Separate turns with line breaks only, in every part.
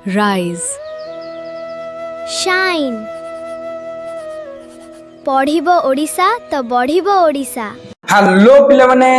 rise,
shine, पढ़िबो Odisha तो बढ़िबो Odisha.
Hello पिला माने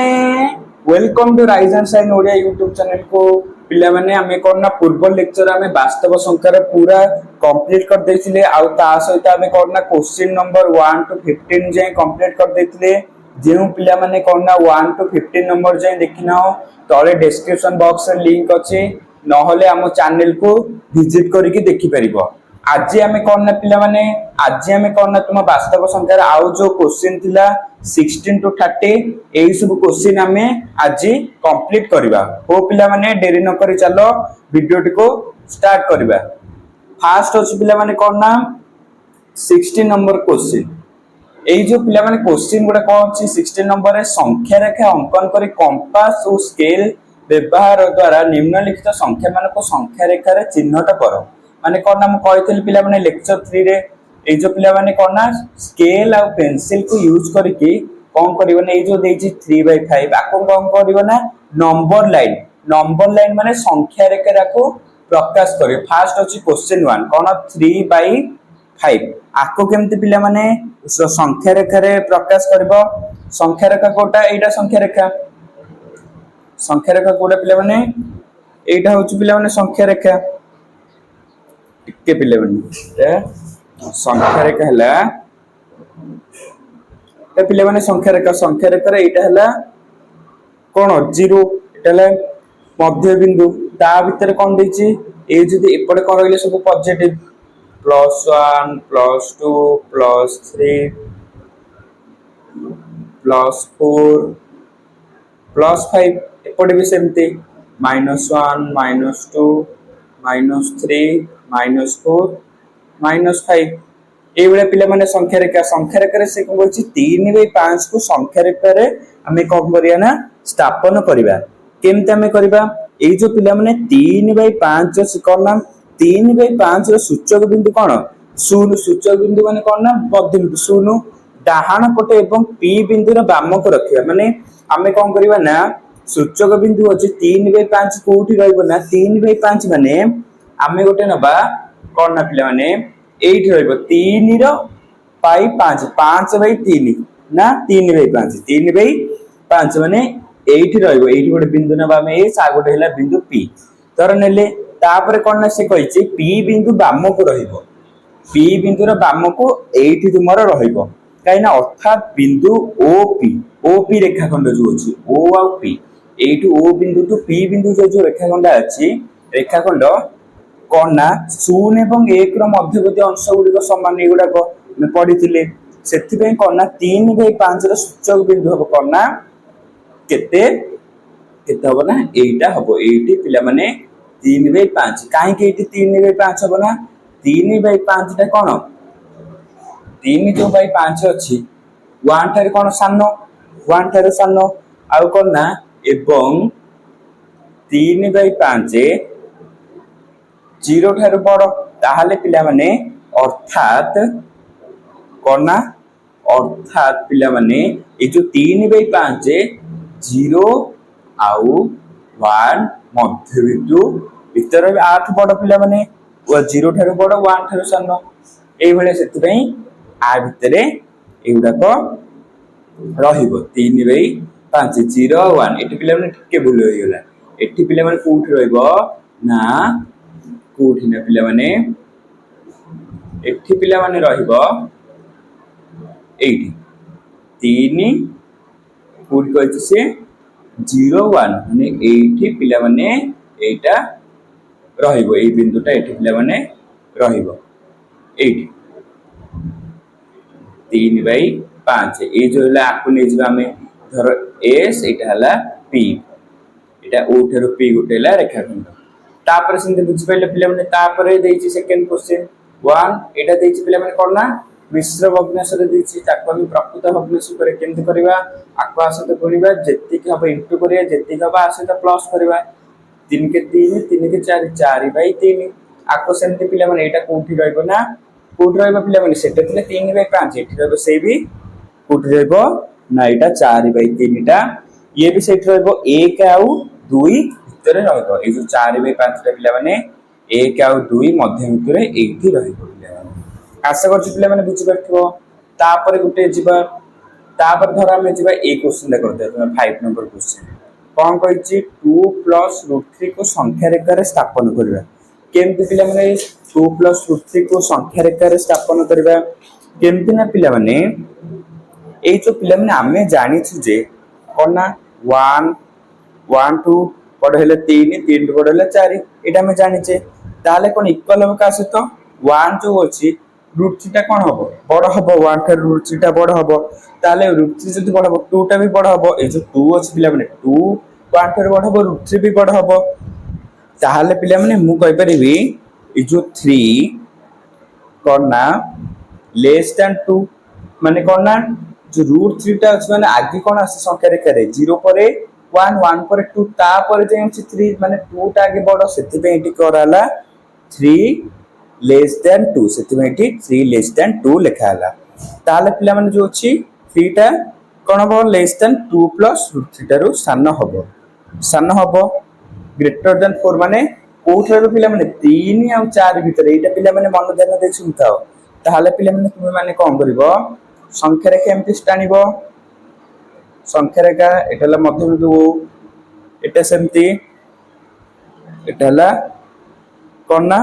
welcome to rise and shine Odia YouTube channel को। पिला माने हमें करना पूर्व लेक्चर हमें वास्तव संख्या पूरा कंप्लीट कर देथिले आउ ता सहित हमें करना क्वेश्चन नंबर 1 टू 15 जाय कंप्लीट कर देथिले। जेउ पिला माने करना 1 टू 15 नंबर जाय देखिनाओ तळे डिस्क्रिप्शन बॉक्स रे लिंक अछि नहले हम चैनल को विजिट करके देखि परिबो। आज आम कौन पिला माने आज आम कौन तुम वास्तव संख्यार आउ जो क्वेश्चन थिला 16 टू 30 एई सब क्वेश्चन आम आज कंप्लीट करबा। हो पिला माने देरी न करी चलो वीडियो को स्टार्ट करबा। फास्ट अछि पिला माने कौन ना 16 नंबर क्वेश्चन। एई जो पिला माने क्वेश्चन गुडा कोन अछि 16 नंबर रे संख्या रेखा अंकन करी कंपास और स्केल व्यवहार द्वारा निम्नलिखित संख्या मान को संख्या रेखा रे चिन्हट करो। माने कोन ना म कहितल पिला माने लेक्चर 3 रे ए जो पिला माने कोन ना स्केल आ पेंसिल को यूज करके कोन करिवो ने ए जो देछि 3/5 आको कोन करिवो ना नंबर लाइन माने संख्या रेखा को प्रकाश करे। फास्ट अछि क्वेश्चन 1 कोन 3/5 आको केमति पिला माने संख्या रेखा रे प्रकाश करबो। संख्या रेखा कोटा एटा संख्या रेखा कोटा पिला माने एटा होछि पिला माने संख्या रेखा टिके पिले बनी संख्या रेखा हला ए पिले माने संख्या रेखा रे एटा हला कोन 0 एटा हला मध्य बिंदु ता भीतर कोन देछि ए जदी एपडे कोन रहले सब पॉजिटिव +1 +2 +3 +4 +5 एपडे भी सेमते -1 -2 -3 -4 -5 ए बळे पिले माने संख्या रेखा रे से कोन होछि 3/5 को संख्या रेखा रे हमें कोन करिया ना स्थापन करिबा। केमते हमें करिबा ए जो पिले माने 3/5 से कोन ना 3/5 रो सूचक बिंदु कोन 0 सूचक बिंदु माने कोन ना मध्य बिंदु 0 डाहाण पटे एवं p बिंदु रो बाम को रखिबा। माने हमें कोन करिबा ना सूचक बिंदु अछि 3/5 कोठी रहइबो ना 3/5 माने आमे गोटे नबा कोन ना पिला माने 8 रहइबो 3 रो पाई 5 5/3 ना 3/5 3/5 माने 8 रहइबो 8 गोटे बिंदु नबा में ए सा गोटे हला बिंदु p तर नेले तापर कोन ना से कहिछि p बिंदु बाम को रहइबो p बिंदु रो बाम को 8 तुमरो रहइबो काइना अर्थात बिंदु OP रेखाखंड जो अछि O आ P एटू O बिंदु टू P बिंदु जो रेखाखंड अछि रेखाखंड कोन ना 0 एवं 1 रो मध्यवर्ती अंश गुडी समान एगुडा को पढिथिले सेति पे कोन ना 3/5 रो सूचक बिंदु हबो कोन ना केते हबो ना एटा हबो एटी पिला माने 3/5 काहे के एटी 3/5 हबो ना 3/5 टा कोन 3 जो बाई 5 अछि 1 थारे कोन सानो 1 थारे सानो आउ कोन ना एवं 3/5 0 ठाରୁ बड़ ताहाले पिला माने अर्थात कोना अर्थात पिला माने ए जो 3/5 0 आउ 1 मध्य बिंदु भीतर 8 बड़ पिला माने 0 ठाରୁ बड़ 1 ठाରୁ सानो एई भले सेति पई आ भीतर एउडा को रहिबो 3/5 0 1 एटी पिला माने टिके भूल होई गेला एटी पिला माने कोठी रहइबो ना कोठी ना पिला माने एठी पिला माने रहिबो एठी 3 कोठी कहछि से 0 1 माने एठी पिला माने एटा रहिबो ए बिंदुटा एठी पिला माने रहिबो एठी 3/5 ए जो हला आकु नै जिबा हमें धर s एटा हला p एटा o ठारो p गोटे हला रेखाखंड तापर सिंधे बुझि पइले पिला माने तापर देछि सेकंड क्वेश्चन 1 एटा देछि पिला माने कोन ना मिश्र भग्नांश रे देछि ताको हम प्रकृत भग्नांश करे केमते करबा आको आसते करबा जेति के हम इनटू करबा जेति के बा आसते प्लस करबा 3 के 3 3 के 4 4/3 आको सेमते पिला माने एटा कोठी रहइबो ना कोठी रहइबो पिला माने सेटे थिले 3/5 एठी रहइबो से भी कोठी रहइबो ना एटा 4/3 टा ये भी सेठी रहइबो 1 आउ 2 भीतर रहइबो ए जो 4/5 टा पिला माने 1 ଆଉ 2 ମଧ୍ୟ ଭିତରେ ଏଇଠି ରହିବ ପିଲାମାନେ। ଆଶା କରୁଛି ପିଲାମାନେ ବୁଝିପାରୁଥିବ। ତାପରେ ଗୋଟେ ଯିବା, ତାପରେ ଧର ଆମେ ଯିବା ଏଇ କ୍ୱେଶ୍ଚିନଟା କରିଦେବା 5 ନମ୍ବର କ୍ୱେଶ୍ଚିନ। କ'ଣ କହିଛି 2 + √3 କୁ ସଂଖ୍ୟା ରେଖାରେ ସ୍ଥାପନ କରିବା। କେମିତି ପିଲାମାନେ 2 + √3 କୁ ସଂଖ୍ୟା ରେଖାରେ ସ୍ଥାପନ କରିବା? କେମିତି ନା ପିଲାମାନେ ଏଇ ଯୋଉ ପିଲାମାନେ ଆମେ ଜାଣିଛୁ ଯେ କ'ଣ ନା 1 1 ଠୁ ବଡ଼ ହେଲେ 3, 3 ଠୁ ବଡ଼ ହେଲେ 4 ଏଇଟା ଆମେ ଜାଣିଛେ। ତାହେଲେ କ'ଣ ଇକ୍ୱାଲ ହେବ କାହା ସହିତ? 1 ଯୋଉ ଅଛି √3 ଟା କ'ଣ ହବ? ବଡ଼ ହବ। 1 ଠାରୁ √3 ଟା ବଡ଼ ହବ। ତାହେଲେ √3 ଯଦି ବଡ଼ ହବ 2 ଟା ବି ବଡ଼ ହବ। ଏଇ ଯୋଉ 2 ଅଛି ପିଲାମାନେ 2 1 ଠାରୁ ବଡ଼ ହବ, √3 ବି ବଡ଼ ହବ। ତାହେଲେ ପିଲାମାନେ ମୁଁ କହିପାରିବି ଏଇ ଯୋଉ 3 କ'ଣ ନା ଲେସ୍ ଦ୍ୟାନ୍ 2 ମାନେ କ'ଣ ନା ଯୋଉ √3 ଟା ଅଛି ମାନେ ଆଗେ କ'ଣ ଆସେ ସଂଖ୍ୟା ରେଖାରେ 0 ପରେ 1 1 ପରେ 2 ତାପରେ ଯାଇ ଅଛି 3 ମାନେ 2 ଟା ଆଗେ ବଡ଼, ସେଥିପାଇଁ ଏଠି କରାହେଲା 3 ଲେସ୍ ଦ୍ୟାନ୍ 2, ସେଥିପାଇଁ ଏଠି 3 ଲେସ୍ ଦ୍ୟାନ୍ 2 ଲେଖା ହେଲା। ତାହେଲେ ପିଲାମାନେ ଯୋଉ ଅଛି 3 ଟା କ'ଣ ହବ? ଲେସ୍ ଦ୍ୟାନ୍ 2 + √3 ଠାରୁ ସାନ ହବ। ସାନ ହବ ଗ୍ରେଟର ଦ୍ୟାନ୍ 4 ମାନେ କୋଉଠାରୁ ପିଲାମାନେ 3 ଆଉ 4 ଭିତରେ। ଏଇଟା ପିଲାମାନେ ମନ ଧ୍ୟାନ ଦେଇ ଶୁଣିଥାଅ। ତାହେଲେ ପିଲାମାନେ ତୁମେ ମାନେ କ'ଣ କରିବ? ସଂଖ୍ୟା ରେଖା ଏମିତି ଟାଣିବ। ସଂଖ୍ୟା ରେଖା ଏଟା ହେଲା ମଧ୍ୟବିନ୍ଦୁ, ଏଟା ସେମିତି, ଏଟା ହେଲା କ'ଣ ନା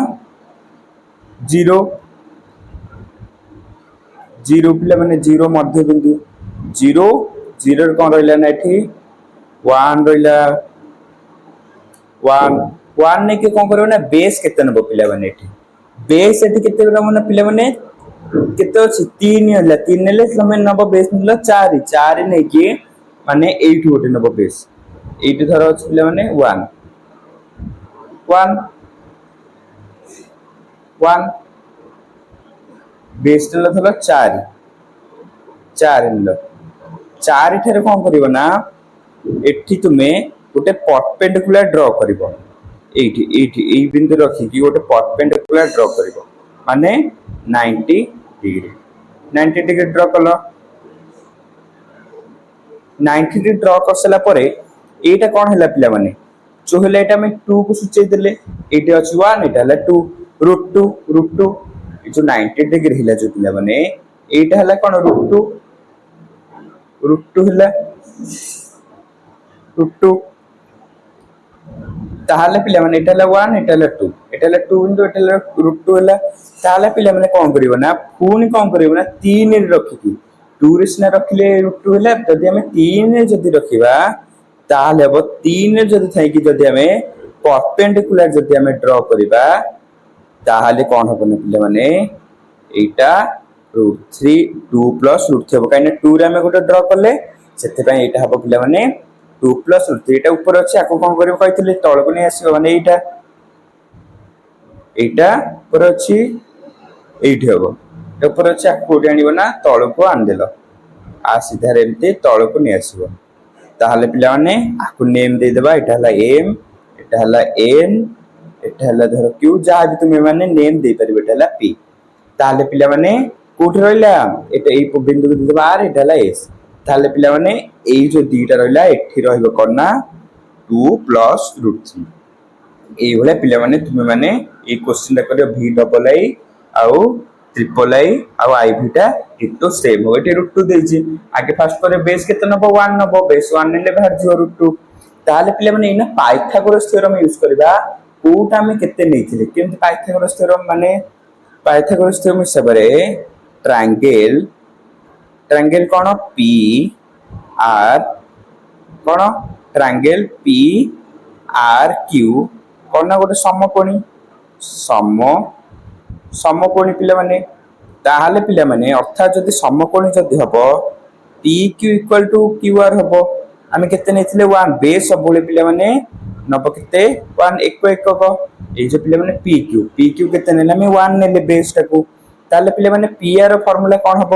0 0 ପିଲାମାନେ 0 ମଧ୍ୟବିନ୍ଦୁ। 0 0 ରେ କ'ଣ ରହିଲା ନା ଏଠି 1 ରହିଲା। 1 ନେଇକି କ'ଣ କରିବ ନା ବେସ୍ କେତେ ନେବ ପିଲାମାନେ? ଏଠି ବେସ୍ ଏଠି କେତେ ନେବ ନା ପିଲାମାନେ କେତେ ଅଛି? 3 ହେଲା। 3 ନେଲେ ତମେ ନେବ ବେସ୍ ନେଲ 4 4 ନେଇକି ମାନେ ଏଇଠି ଗୋଟେ ନେବ ବେସ୍। ଏଇଠି ଧର ଅଛି ପିଲାମାନେ 1 1 1 ବେସ୍ ନେଲ ଧର 4 4 ନେଲ। 4 ଠାରେ କ'ଣ କରିବ ନା ଏଠି ତୁମେ ଗୋଟେ ପରପେଣ୍ଡିକୁଲାର ଡ୍ର କରିବ। ଏଇଠି ଏଇଠି ଏଇ ବିନ୍ଦୁ ରଖିକି ଗୋଟେ ପରପେଣ୍ଡିକୁଲାର ଡ୍ର କରିବ ମାନେ 90 ଡିଗ୍ରୀ। 90 ଡିଗ୍ରୀ ଡ୍ର କଲ। 90 ଡିଗ୍ରୀ ଡ୍ର କରିସାରିଲା ପରେ ଏଇଟା କ'ଣ ହେଲା ପିଲାମାନେ? ଯୋଉ ହେଲା ଏଇଟା ଆମେ 2 କୁ ସୂଚେଇ ଦେଲେ। ଏଇଠି ଅଛି 1, ଏଇଟା ହେଲା 2 √2 √2। ଏ ଯୋଉ 90 ଡିଗ୍ରୀ ହେଲା ଯୋଉ ପିଲାମାନେ ଏଇଟା ହେଲା କ'ଣ? √2 ହେଲା √2। ତାହେଲେ ପିଲାମାନେ ଏଟା ହେଲା 1, ଏଟା ହେଲା 2, ଏଟା ହେଲା 2 ବିନ୍ଦୁ, ଏଟା ହେଲା √2 ହେଲା। ତାହେଲେ ପିଲାମାନେ କ'ଣ କରିବ ନା ପୁଣି କ'ଣ କରିବ ନା 3 ରେ ରଖିକି 2 ରେ ସିନା ରଖିଲେ √2 ହେଲା, ଯଦି ଆମେ 3 ରେ ଯଦି ରଖିବା ତାହେଲେ ହବ 3 ରେ ଯଦି ଥାଇକି ଯଦି ଆମେ ପରପେଣ୍ଡିକୁଲାର ଯଦି ଆମେ ଡ୍ର କରିବା ତାହେଲେ କ'ଣ ହବ ନା ପିଲାମାନେ ଏଇଟା √3 2 + √3 ହବ। କାହିଁକି ନା 2 ରେ ଆମେ ଗୋଟେ ଡ୍ର କଲେ, ସେଥିପାଇଁ ଏଇଟା ହବ ପିଲାମାନେ 2 + √3। ଏଇଟା ଉପରେ ଅଛି, ଆକୁ କ'ଣ କରିବ କହିଥିଲି ତଳକୁ ନେଇ ଆସିବ ମାନେ ଏଇଟା ଏଇଟା ଉପରେ ଅଛି, ଏଇଠି ହବ। ଏଇଟା ଉପରେ ଅଛି, ଆକୁ କୋଉଠି ଆଣିବ ନା ତଳକୁ ଆଣିଦେଲ। ସିଧାରେ ଏମିତି ତଳକୁ ନେଇ ଆସିବ। ତାହେଲେ ପିଲାମାନେ ଆକୁ ନେମ୍ ଦେଇଦେବା। ଏଇଟା ହେଲା m, ଏଇଟା ହେଲା n, ଏଇଟା ହେଲା ଧର q, ଯାହା ବି ତୁମେ ମାନେ ନେମ୍ ଦେଇପାରିବ। ଏଇଟା ହେଲା p। ତାହେଲେ ପିଲାମାନେ କୋଉଠି ରହିଲା? ଏଇଟା ଏଇ ବିନ୍ଦୁକୁ ଦେଇଦେବା r, ଏଇଟା ହେଲା s। ତାହେଲେ ପିଲାମାନେ ଏଇ ଯୋଉ ଦିଟା ରହିଲା ଏଠି ରହିବ କ'ଣ ନା 2 + √3। এইভଳିଆ ପିଲାମାନେ ତୁମେ ମାନେ এই କ୍ୱେଶ୍ଚିନଟା କରିବ VII ଆଉ III ଆଉ IV ଟା ଡିଟୋ ସେମ୍ ହବ। ଏଠି √2 ଦେଇଛି, ଆଗେ ଫାଷ୍ଟ করে ବେସ୍ କେତେ ነব? 1 নেব। ବେସ୍ 1 ନେଲେ ବାହାରିଯିବ √2। ତାହେଲେ ପିଲାମାନେ ଏଇନା ପାଇଥାଗୋରସ୍ ଥିଓରମ୍ ୟୁଜ କରିବା। କୋଉଟା ଆମେ କେତେ ନେଇଥିଲେ? କେମିତି ପାଇଥାଗୋରସ୍ ଥିଓରମ୍ ମାନେ ପାଇଥାଗୋରସ୍ ଥିଓରମ୍ ହିସାବରେ ଟ୍ରାଙ୍ଗେଲ କ'ଣ P R କ'ଣ ଟ୍ରାଙ୍ଗେଲ P R Q କ'ଣ ନା ଗୋଟେ ସମକୋଣୀ ପିଲାମାନେ। ତାହେଲେ ପିଲାମାନେ ଅର୍ଥାତ୍ ଯଦି ସମକୋଣୀ ଯଦି ହବ PQ = QR ହବ। ଆମେ କେତେ ନେଇଥିଲେ? 1। ବେସ୍ ସବୁବେଳେ ପିଲାମାନେ ନବ କେତେ? 1 ଏକକ। ଏଇ ଯୋଉ ପିଲାମାନେ PQ କେତେ ନେଲେ? ଆମେ 1 ନେଲେ ବେସ୍ ଟାକୁ। ତାହେଲେ ପିଲାମାନେ PR ର ଫର୍ମୁଲା କ'ଣ ହବ?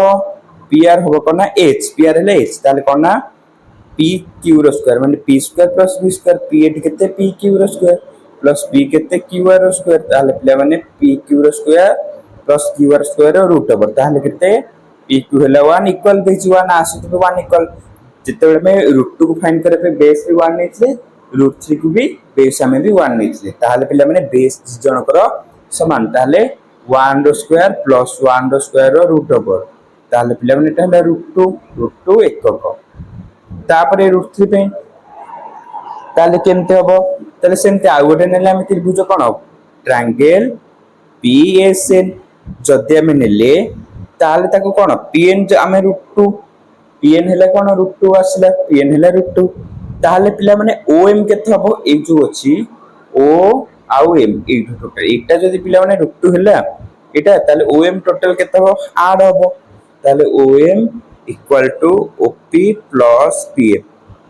PR ହବ କ'ଣ ନା H। PR ହେଲେ H। ତାହେଲେ କ'ଣ ନା PQ ର ସ୍କୋୟାର ମାନେ P² + V²। P ଏଠି କେତେ? PQ ର ସ୍କୋୟାର ପ୍ଲସ୍ P କେତେ? QR ର ସ୍କୋୟାର। ତାହେଲେ ପିଲାମାନେ PQ ର ସ୍କୋୟାର ପ୍ଲସ୍ QR ସ୍କୋୟାର √। ତାହେଲେ କେତେ? PQ ହେଲା 1 ଇକ୍ୱାଲ ଦେଇଛି 1 ଆସୁଥିବ 1 ଇକ୍ୱାଲ। ଯେତେବେଳେ ଆମେ √2 କୁ ଫାଇଣ୍ଡ କରିବା ପାଇଁ ବେସ୍ ରେ 1 ନେଇଥିଲେ, √3 को भी बेस आमे भी 1 नेथिले ताहाले पिला माने बेस जनकर समान ताहाले 1 रो स्क्वायर प्लस 1 रो स्क्वायर रो रूट ओवर ताहाले पिला माने एटा होला √2 एकक तापरे √3 पे ताले केमते हबो ताले सेमते आ गोटे नेले आमे त्रिभुज कोन ट्रायंगल PSN जदि आमे नेले ताले ताको कोन PN आमे √2 PN हेला कोन √2 आसला PN हेला √2 ताले पिला माने OM केते हबो ए जो अछि O आउ M ए टोटल एटा जदि पिला माने √2 हेला एटा ताले OM टोटल केते हबो 8 हबो ताले OM equal to OP plus PM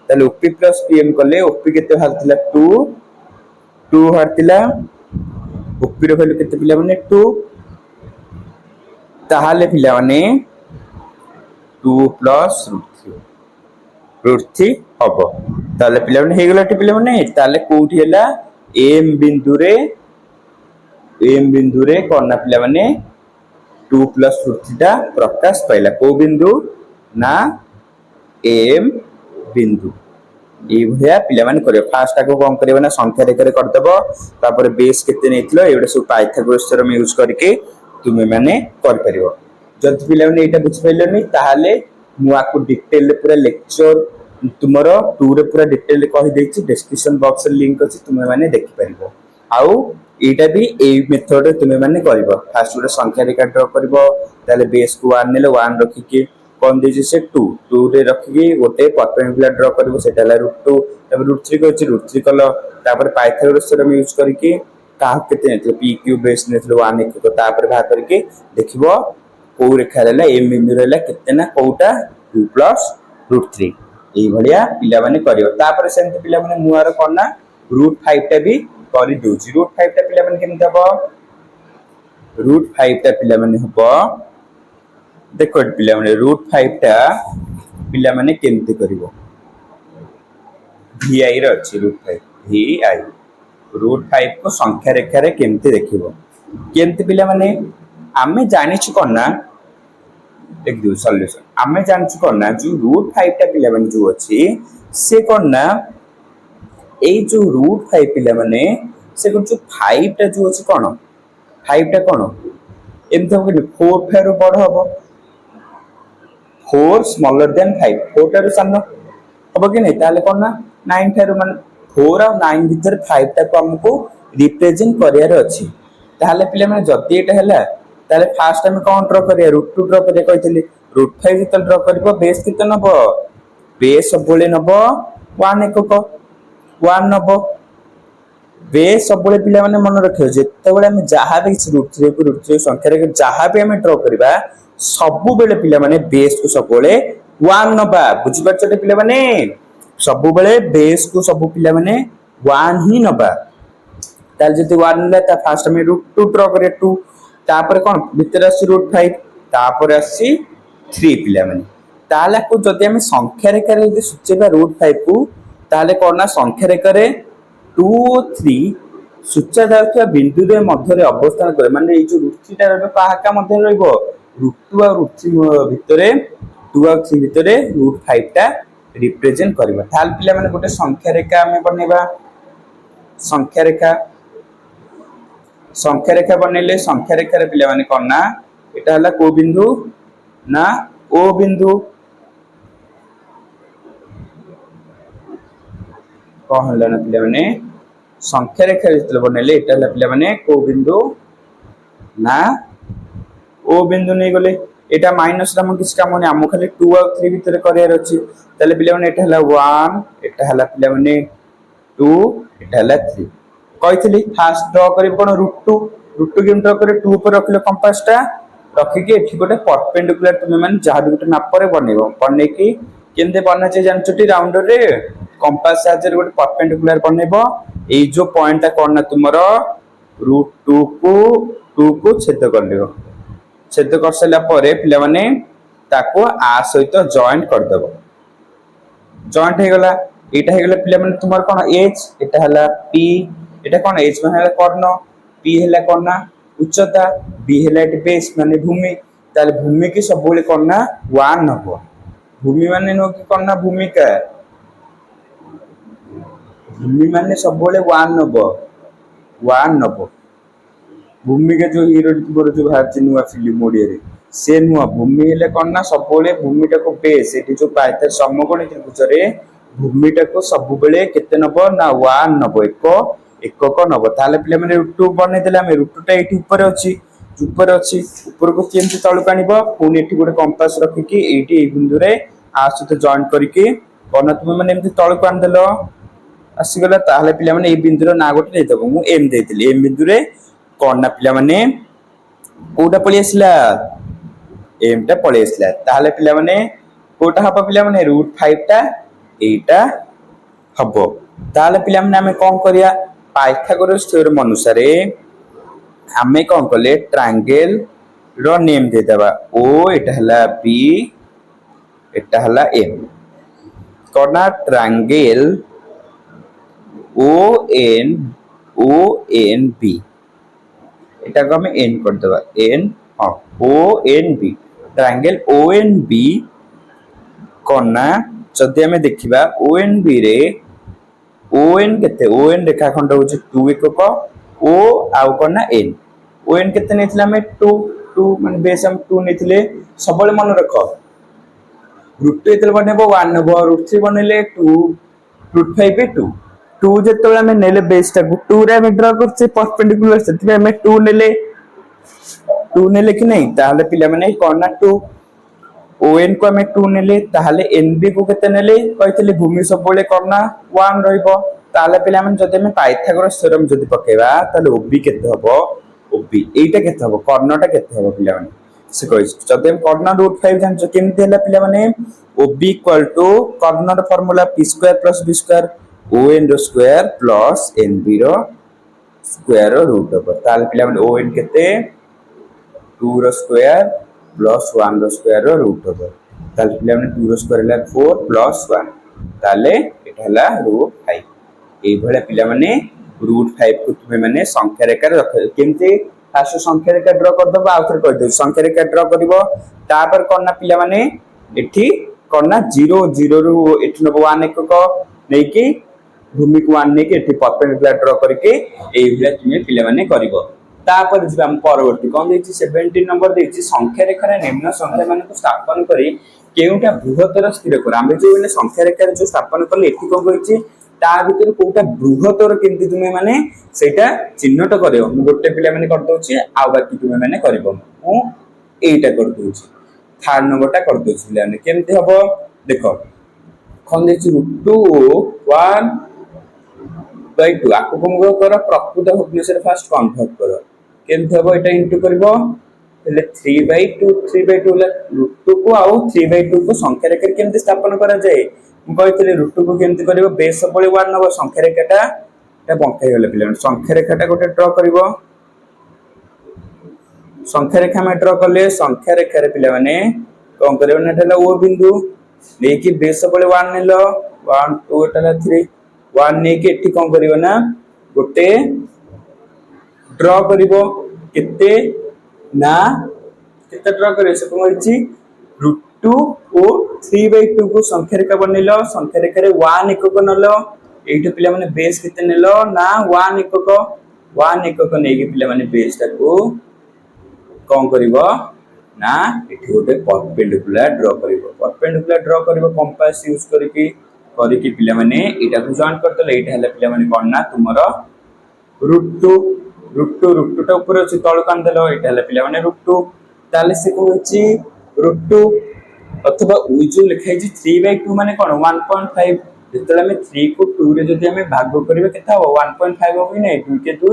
ताले OP प्लस PM कले OP केते हालतिला 2 हालतिला OP रो वैल्यू केते पिला माने 2 ताहाले पिला माने 2 प्लस √3 हबो ताले पिला माने हे गेला पिला माने ताले कोठी हैला M बिंदु रे कोना पिला माने 2 प्लस √3 टा प्रकाश पाइला को बिंदु ना M बिंदु ए भया पिला माने करे फास्ट को कम करबा ना संख्या रेखा कर दबो तापर बेस केते नेथिलो एडा सब पाइथागोरस थ्योरम यूज करके तुमे माने कर परिबो जद पिला माने एटा बुझ पाइलनी ताहाले मु आको डिटेल पूरा लेक्चर तुमरो 2 रे पूरा डिटेल कहि देछि डिस्क्रिप्शन बॉक्स रे लिंक अछि तुमे माने देखि परिबो आउ एटा भी ए मेथड तुमे माने करबो फास्ट गोटे संख्या रेखा ड्रा करबो ताले बेस को 1 नेले 1 रखि के कोन देछि से 2 रे रखि के गोटे परपेंडिकुलर ड्रा करबो सेटा ला √2 तब √3 को अछि √3 कलो तापर पाइथागोरस थ्योरम यूज करके का केते नेथि p q बेस नेथि 1 एक तो तापर भा करके देखिबो को रेखा रहला m बिंदु रहला केते ना कोटा 2 प्लस √3 ए भलिया पिला माने करियो तापर सेंते पिला माने मुआर कोना √5 टा भी करि दोछि √5 टा पिला माने केमते हबो √5 टा पिला माने हबो देखो पिला माने √5 टा पिला माने केमते करिवो vi रे अछि √5 vi √5 को संख्या रेखा रे केमते देखिबो केमते पिला माने आमे जानि छु कोना एक दो सॉल्यूशन आमे जानि छु कोना जो √5 टा पिला माने जो अछि से कोना ए जो √5 पिला माने से को जो 5 टा जो अछि कोन 5 टा कोन एमते हो 4 फेरो बड़ हबो 4 स्मॉलर देन 5 4 टा रो सानो हबो कि नै ताले कोन ना 9 फेरो माने 4 और 9 भीतर 5 टा को हमको रिप्रेजेंट करियार अछि ताले पिला माने जति एटा हैला ताले फास्ट टाइम कोन ड्रा करिया √2 ड्रा करिया कहितली √5 जितल ड्रा करबो बेस किते नबो बेस सबले नबो 1 एकक 1 नबो बेस सबले पिला माने मन रखियो जेते बेले हम जहा भी √3 को √3 संख्या रे जहा भी हम ड्रा करबा सबु बेले पिला माने बेस को सबले 1 नबा बुझि परछते पिला माने सबु बेले बेस को सबु पिला माने 1 ही नबा ताल जति 1 नला ता फास्ट में √2 ड्रा करे 2 तापर कोन भीतर आसी √5 तापर आसी 3 पिला माने ताला को जति हम संख्या रेखा रे जति सुचेबा √5 को ताले कोन ना संख्या रेखा रे 2 3 सूचा जाउथि बिंदु रे मध्य रे अवस्थान करे माने ए जो √3 टा रे पाहाका मध्य रहइबो √2 और √3 भितरे 2 और 3 भितरे √5 टा रिप्रेजेंट करबा ताल पिला माने गोटे संख्या रेखा हमें बनेबा संख्या रेखा बनेले संख्या रेखा रे पिला माने कोन ना एटा हला को बिंदु ना ओ बिंदु कोन हला ना पिला माने संख्या रेखा जितले बनेले एटा हला पिला माने को बिंदु ना ओ बिंदु नै गले एटा माइनस रा हम किछ काम नै हम खाली 2 और 3 भीतर करियर अछि तले पिला माने एटा हला 1 एटा हला पिला माने 2 एटा हला 3 कहितली फास्ट ड्रा करी कोन √2 गेम ड्रा करे 2 पर रखले कंपास टा रखि के एठी गोटे परपेंडिकुलर तुमे माने जहा भी गोटे माप रे बनेबो बने की केंदे बना छै जानछटी राउंडर रे कंपास साजर गोटे परपेंडिकुलर बनेबो ए जो पॉइंट ता कोन ना तुमरो √2 को छेद कर लियो छेद कर सला परे पिला माने ताको आ सहित जॉइंट कर देबो जॉइंट हे गला एटा हे गला पिला माने तुमर कोन एच एटा हला पी एटा कोन एच माने हला कर्ण पी हला कोन ना उच्चता बी हला एट बेस माने भूमि ताले भूमि के सब बोले कोन ना 1 नबो भूमि माने नो कि कोन ना भूमिका भूमि माने सब 1 नब भूमिका जो हिरो जो बाहर नुआ फिल्म ओडिया रे से नुआ भूमि हेले कौन ना सब भूमिटा को बेस ये जो पाए समकोण त्रिभुज रे भूमिटा को सब केते नब ना 1 नब एकक नब ताले पिले माने √2 बने देला हम √2 टा एठी ऊपर अछि ऊपर को केमति तळक आनिबो पुनी एठी गोटे कंपास रखिकी एठी ए बिंदु रे आ सहित जॉइन करके कोन तुम माने एमति तळक आन देलो आसी गला ताले पिले माने ए बिंदु रो ना गोटे दे देबो मु एम देतिली एम बिंदु रे कोन ना पिले माने कोटा पळी आसला एम टा पळी आसला ताले पिले माने कोटा हबो पिले माने √5 टा एटा हबो ताले पिले माने हमें कोन करिया पाइथागोरस थ्योरम अनुसार हमें कौन कले ट्रायंगल रो नेम दे देबा ओ एटा हला बी एटा हला एम कोना ट्रायंगल ओ एन बी एटा को हमें एन कर देबा एन हां O N B triangle O N B कोना जदि हमें देखिबा ओ एन बी रे ओ एन केते ओ एन रेखाखंड होचे 2 एकक ओ आउ कोना एन ओ एन केते नेथिला में 2 माने बेस हम 2 नेथिले सबले मन रख √2 एतल बनेबो 1 नबो √3 बनेले 2 √5 पे 2 जेतले हम नेले बेस टा 2 रे हम ड्रा करछे परपेंडिकुलर सेति हम 2 नेले कि नहीं ताहले पिला माने कोना 2 ओएन को हमें 2 नेले ताहले एनबी को केते नेले कहितले भूमि सबले करना 1 रहइबो ताहले पिला माने जदि हम पाइथागोरस थ्योरम जदि पकेबा ताहले ओबी केते हबो ओबी एटा केते हबो कर्णटा केते हबो पिला माने से कहि जदि हम कर्ण √5 जान केमते हला पिला माने ओबी इक्वल टू कर्णर फार्मूला p² + b² ओएन रो स्क्वायर प्लस एनबी रो स्क्वायर रो रूट हबो ताहले पिला माने ओएन केते 2 रो स्क्वायर प्लस 1 रो स्क्वायर रो रूट हबो ताले पिला माने 2 रो स्क्वायर हला 4 प्लस 1 ताले एटा हला √5 ए भले पिला माने √5 को तुमे माने संख्या रेखा रख केमते फास्ट संख्या रेखा ड्रा कर दबा आउथर कर दे संख्या रेखा ड्रा करबो तापर करना पिला माने एठी करना 0 0 रो एठी नबो 1 एकक नै कि भूमि को 1 नै कि एठी परपेंडिकुलर ड्रा करके एई भले तुमे पिला माने करबो तापर जिबा हम परवर्ती कोन देछि 17 नंबर देछि संख्या रेखा रे निम्न संख्या मान को स्थापन करी केउटा बृहत्तर स्थिर कर हम जो ने संख्या रेखा रे जो स्थापन करले एठी कोन होइछि ता भीतर कोटा बृहत्तर केमति तुमे माने सेटा चिन्हट करियो मु गोटे पिला माने कर दोछि आ बाकी तुमे माने करबो मु एटा कर दोछि थर्ड नंबरटा कर दोछि पिला माने केमति हबो देखो कोन देछि √2 1/2 आको कोन कर प्रकृत भग्नांश रे फास्ट कन्वर्ट कर केमति हबो एटा इनटू करबो એટલે 3/2 ला √2 को आउ 3/2 को संख्या रेखा केमति स्थापन करा जाय मु कहितले √2 को केमति करबो बेस सबले 1 नबो संख्या रेखाटा एटा बंकाई गेले पिले संख्या रेखाटा गोटे ड्रा करबो संख्या रेखा में ड्रा करले संख्या रेखा रे पिले माने कोन करबो ना एटा ओ बिंदु लेकि बेस सबले 1 नेलो 1 2 एटा 3 1 ने के एठी कोन करबो ना गोटे ड्रा करबो केते ना केते ड्रा करे से कोन होइछि √2 ओ 3/2 को संख्या रेखा बनेलो संख्या रेखा रे 1 एकक नलो एठी पिला माने बेस केते नेलो ना 1 एकक नै के पिला माने बेस ता को कोन करबो ना एठी गोटे परपेंडिकुलर ड्रा करबो कंपास यूज करके पिला माने एटा को जॉइन करतले एटा हला पिला माने कोन ना तुमरो √2 टा ऊपर अछि तळ कान देलो एटा हला पिला माने √2 ताले से को अछि √2 अथवा उ जो लिखाइ छी 3/2 माने कोन 1.5 जेतले हम 3 को 2 रे जदि हम भाग करबे केता हो 1.5 हो नै 2 के 2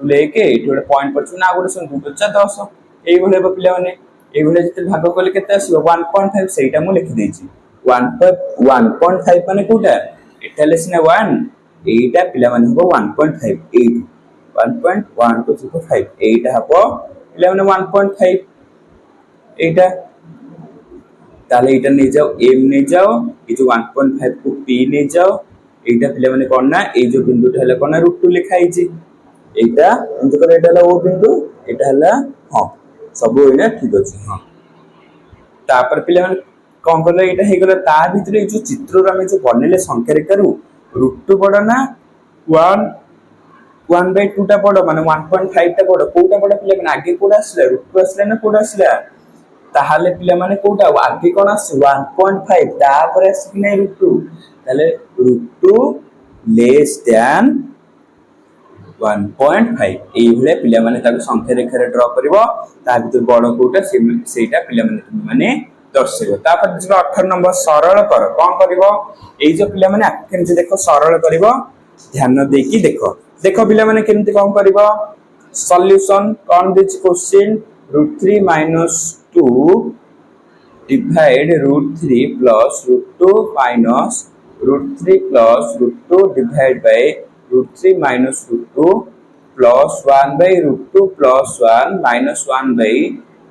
लेके एठी गोटे पॉइंट परछ ना गोटे सन 2 * 10 एई भले पिला माने एई भले जति भाग करले केते आसीबो 1.5 सेटा मु लिखि देछि 1.5 माने कोटा एटा लेसिना 1 एटा पिला माने हो 1.5 8 1.1225 एटा हबो पिला माने 1.5 एटा ताले एटा नै जाओ m नै जाओ ए जो 1.5 को p नै जाओ एटा पिला माने कोन ना ए जो बिंदु हला कोन ना √2 लिखाइ छी एटा अंत कर एटा हला ओ बिंदु एटा हला हां सब होइना ठीक अछि हां तापर पिला माने कोन करले एटा हे गेला ता भितरे जो चित्र रो हम जो बनेले संख्या रेखा रु √2 बड़ ना 1/2 टा बड़ माने 1.5 टा बड़ कोटा बड़ पिले माने आगे कोटा आसला √2 आसला ना कोटा आसला ताहाले पिले माने कोटा आगे कोन आसे 1.5 तापर आसे कि नै √2 ताले √2 लेस देन 1.5 एई भले पिले माने ताको संख्या रेखा रे ड्रा करबो ता भीतर बड़ कोटा सेटा पिले माने तुम माने दर्शेबो तापर जे 18 नंबर सरल कर कोन करबो एई जो पिले माने केमति देखो सरल करबो ध्यान देकी देखो देखो पिले माने केमति कोन करबो solution cone this question √3 - 2 divide √3 plus √2 minus √3 plus √2 divided by √3 minus √2 plus 1 by √2 plus 1 minus 1 by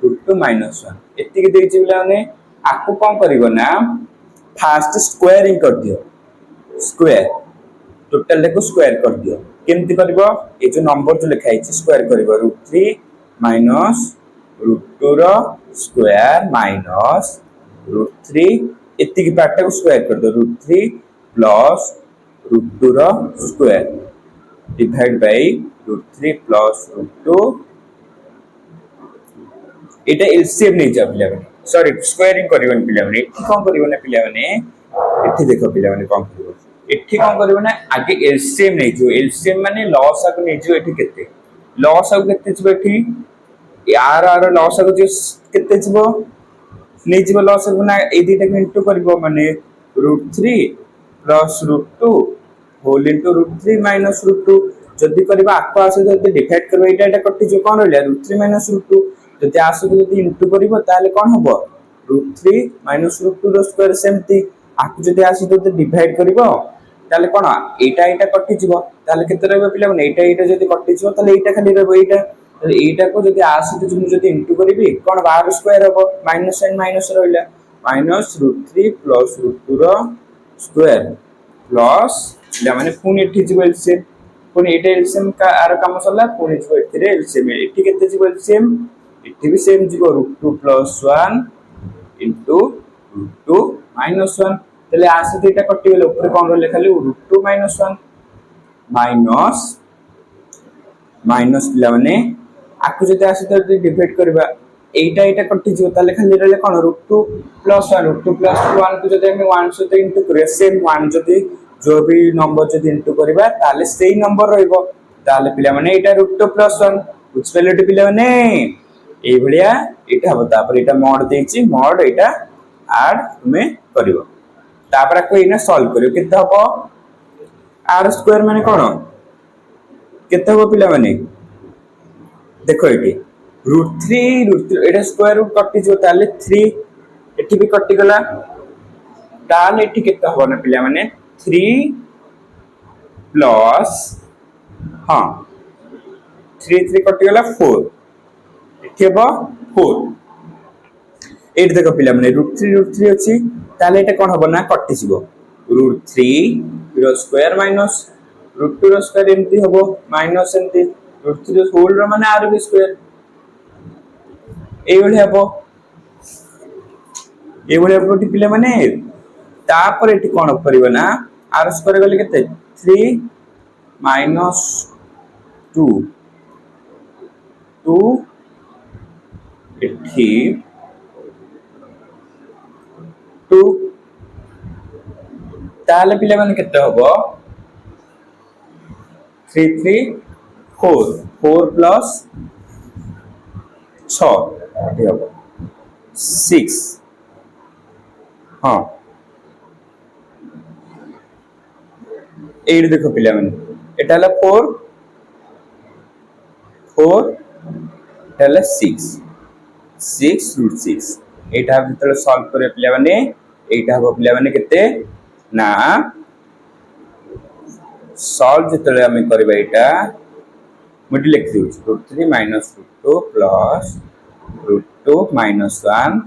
√2 minus 1 एतिक देछि बिलाने आकु कोन करिवो ना फास्ट स्क्वायरिंग कर दियो स्क्वायर टोटल देखो स्क्वायर कर दियो केमति करबो ए जो नंबर जो लिखा है स्क्वायर करबो √3 minus √2 रो स्क्वायर माइनस √3 एतिक पार्ट को स्क्वायर कर दो √3 प्लस √2 रो स्क्वायर डिवाइड बाय √3 प्लस √2 एटा एलसीएम नै जा पिला माने सॉरी स्क्वायरिंग करिवन पिला माने एठी कोन करिवन पिला माने एठी देखो पिला माने कोन करिवो एठी कोन करिवो ना आगे एलसीएम नै जो एलसीएम माने लॉस आको नै जो एठी केते लॉस आको केते छ एठी यार आर लॉस आको जो केते छ नै जीव लॉस आको ना ए दिटा के इनटू करबो माने √3 प्लस √2 होल इनटू √3 माइनस √2 जदी करबा आको आसे जदी डिवाइड करबा एटा कटि जो कोन रहला √3 माइनस √2 जदी आसे जदी इनटू करबो ताले कोन हबो √3 माइनस √2 रो स्क्वायर सेमती आको जदी आसे जदी डिवाइड करबो ताले कोन एटा कटि जीवो ताले केते रहबो पिला माने एटा जदी कटि जीवो ताले एटा खाली रहबो एटा को जदी आसे जदी इनटू करबी कोन बाहर स्क्वायर हबो माइनस साइन माइनस रहला माइनस √3 प्लस √2 रो स्क्वायर प्लस पिला माने पुनी एठी जीवो एलसीएम पुनी एटा एलसीएम का आर काम सरला पुनी जीवो एथिरे एलसीएम एठी केते जीवो एलसीएम एठी भी सेम जीवो √2 प्लस 1 इनटू √2 माइनस 1 तले आसे एटा कटि गेले ऊपर कोन रहले खाली √2 माइनस 1 माइनस पिला माने आकु जदी आसे तो डिवाइड करबा एटा कटि जो ताले खाली रहले कोन √2 प्लस 1 √2 प्लस 1 को जदी हम 1 से इनटू करे सेम 1 जदी जो भी नंबर जदी इनटू करबा ताले सेही नंबर रहइबो ताले पिला माने एटा √2 प्लस 1 कुछ वैल्यू पिला माने ए भलिया एटा हबो तापर एटा मॉड देछि मॉड एटा ऐड तुमे करिवो तापर को इना सॉल्व करियो केते हबो r स्क्वायर माने कोन केते हबो पिला माने देखो एटी √3 एटा स्क्वायर रूट कटि जो ताले 3 एठी भी कटि गला ताले एठी केते हबो ना पिला माने 3 प्लस हां 3 कटि गला 4 एठी हबो 4 एट देखो पिला माने √3 अछि ताले एटा कोन हबो ना कटि जिवो √3 रो स्क्वायर माइनस √2 रो स्क्वायर एमती हबो माइनस एमती √3 रो होल रो माने r भी स्क्वायर ए भले हबो पिले माने तापर एठी कोन करिवो ना r स्क्वायर गले केते 3 माइनस 2 एठी 2 ताले पिले माने केते हबो 3 4 प्लस 6 एठी हबो 6 हां एट देखो पिले माने एटा हला 4 हला 6 √6 एटा भीतर सॉल्व करे पिले माने एटा हबो पिले माने केते ना सॉल्व जतले हम करबा एटा मिडिल लिख दिउ √3 minus √2 plus √2 minus 1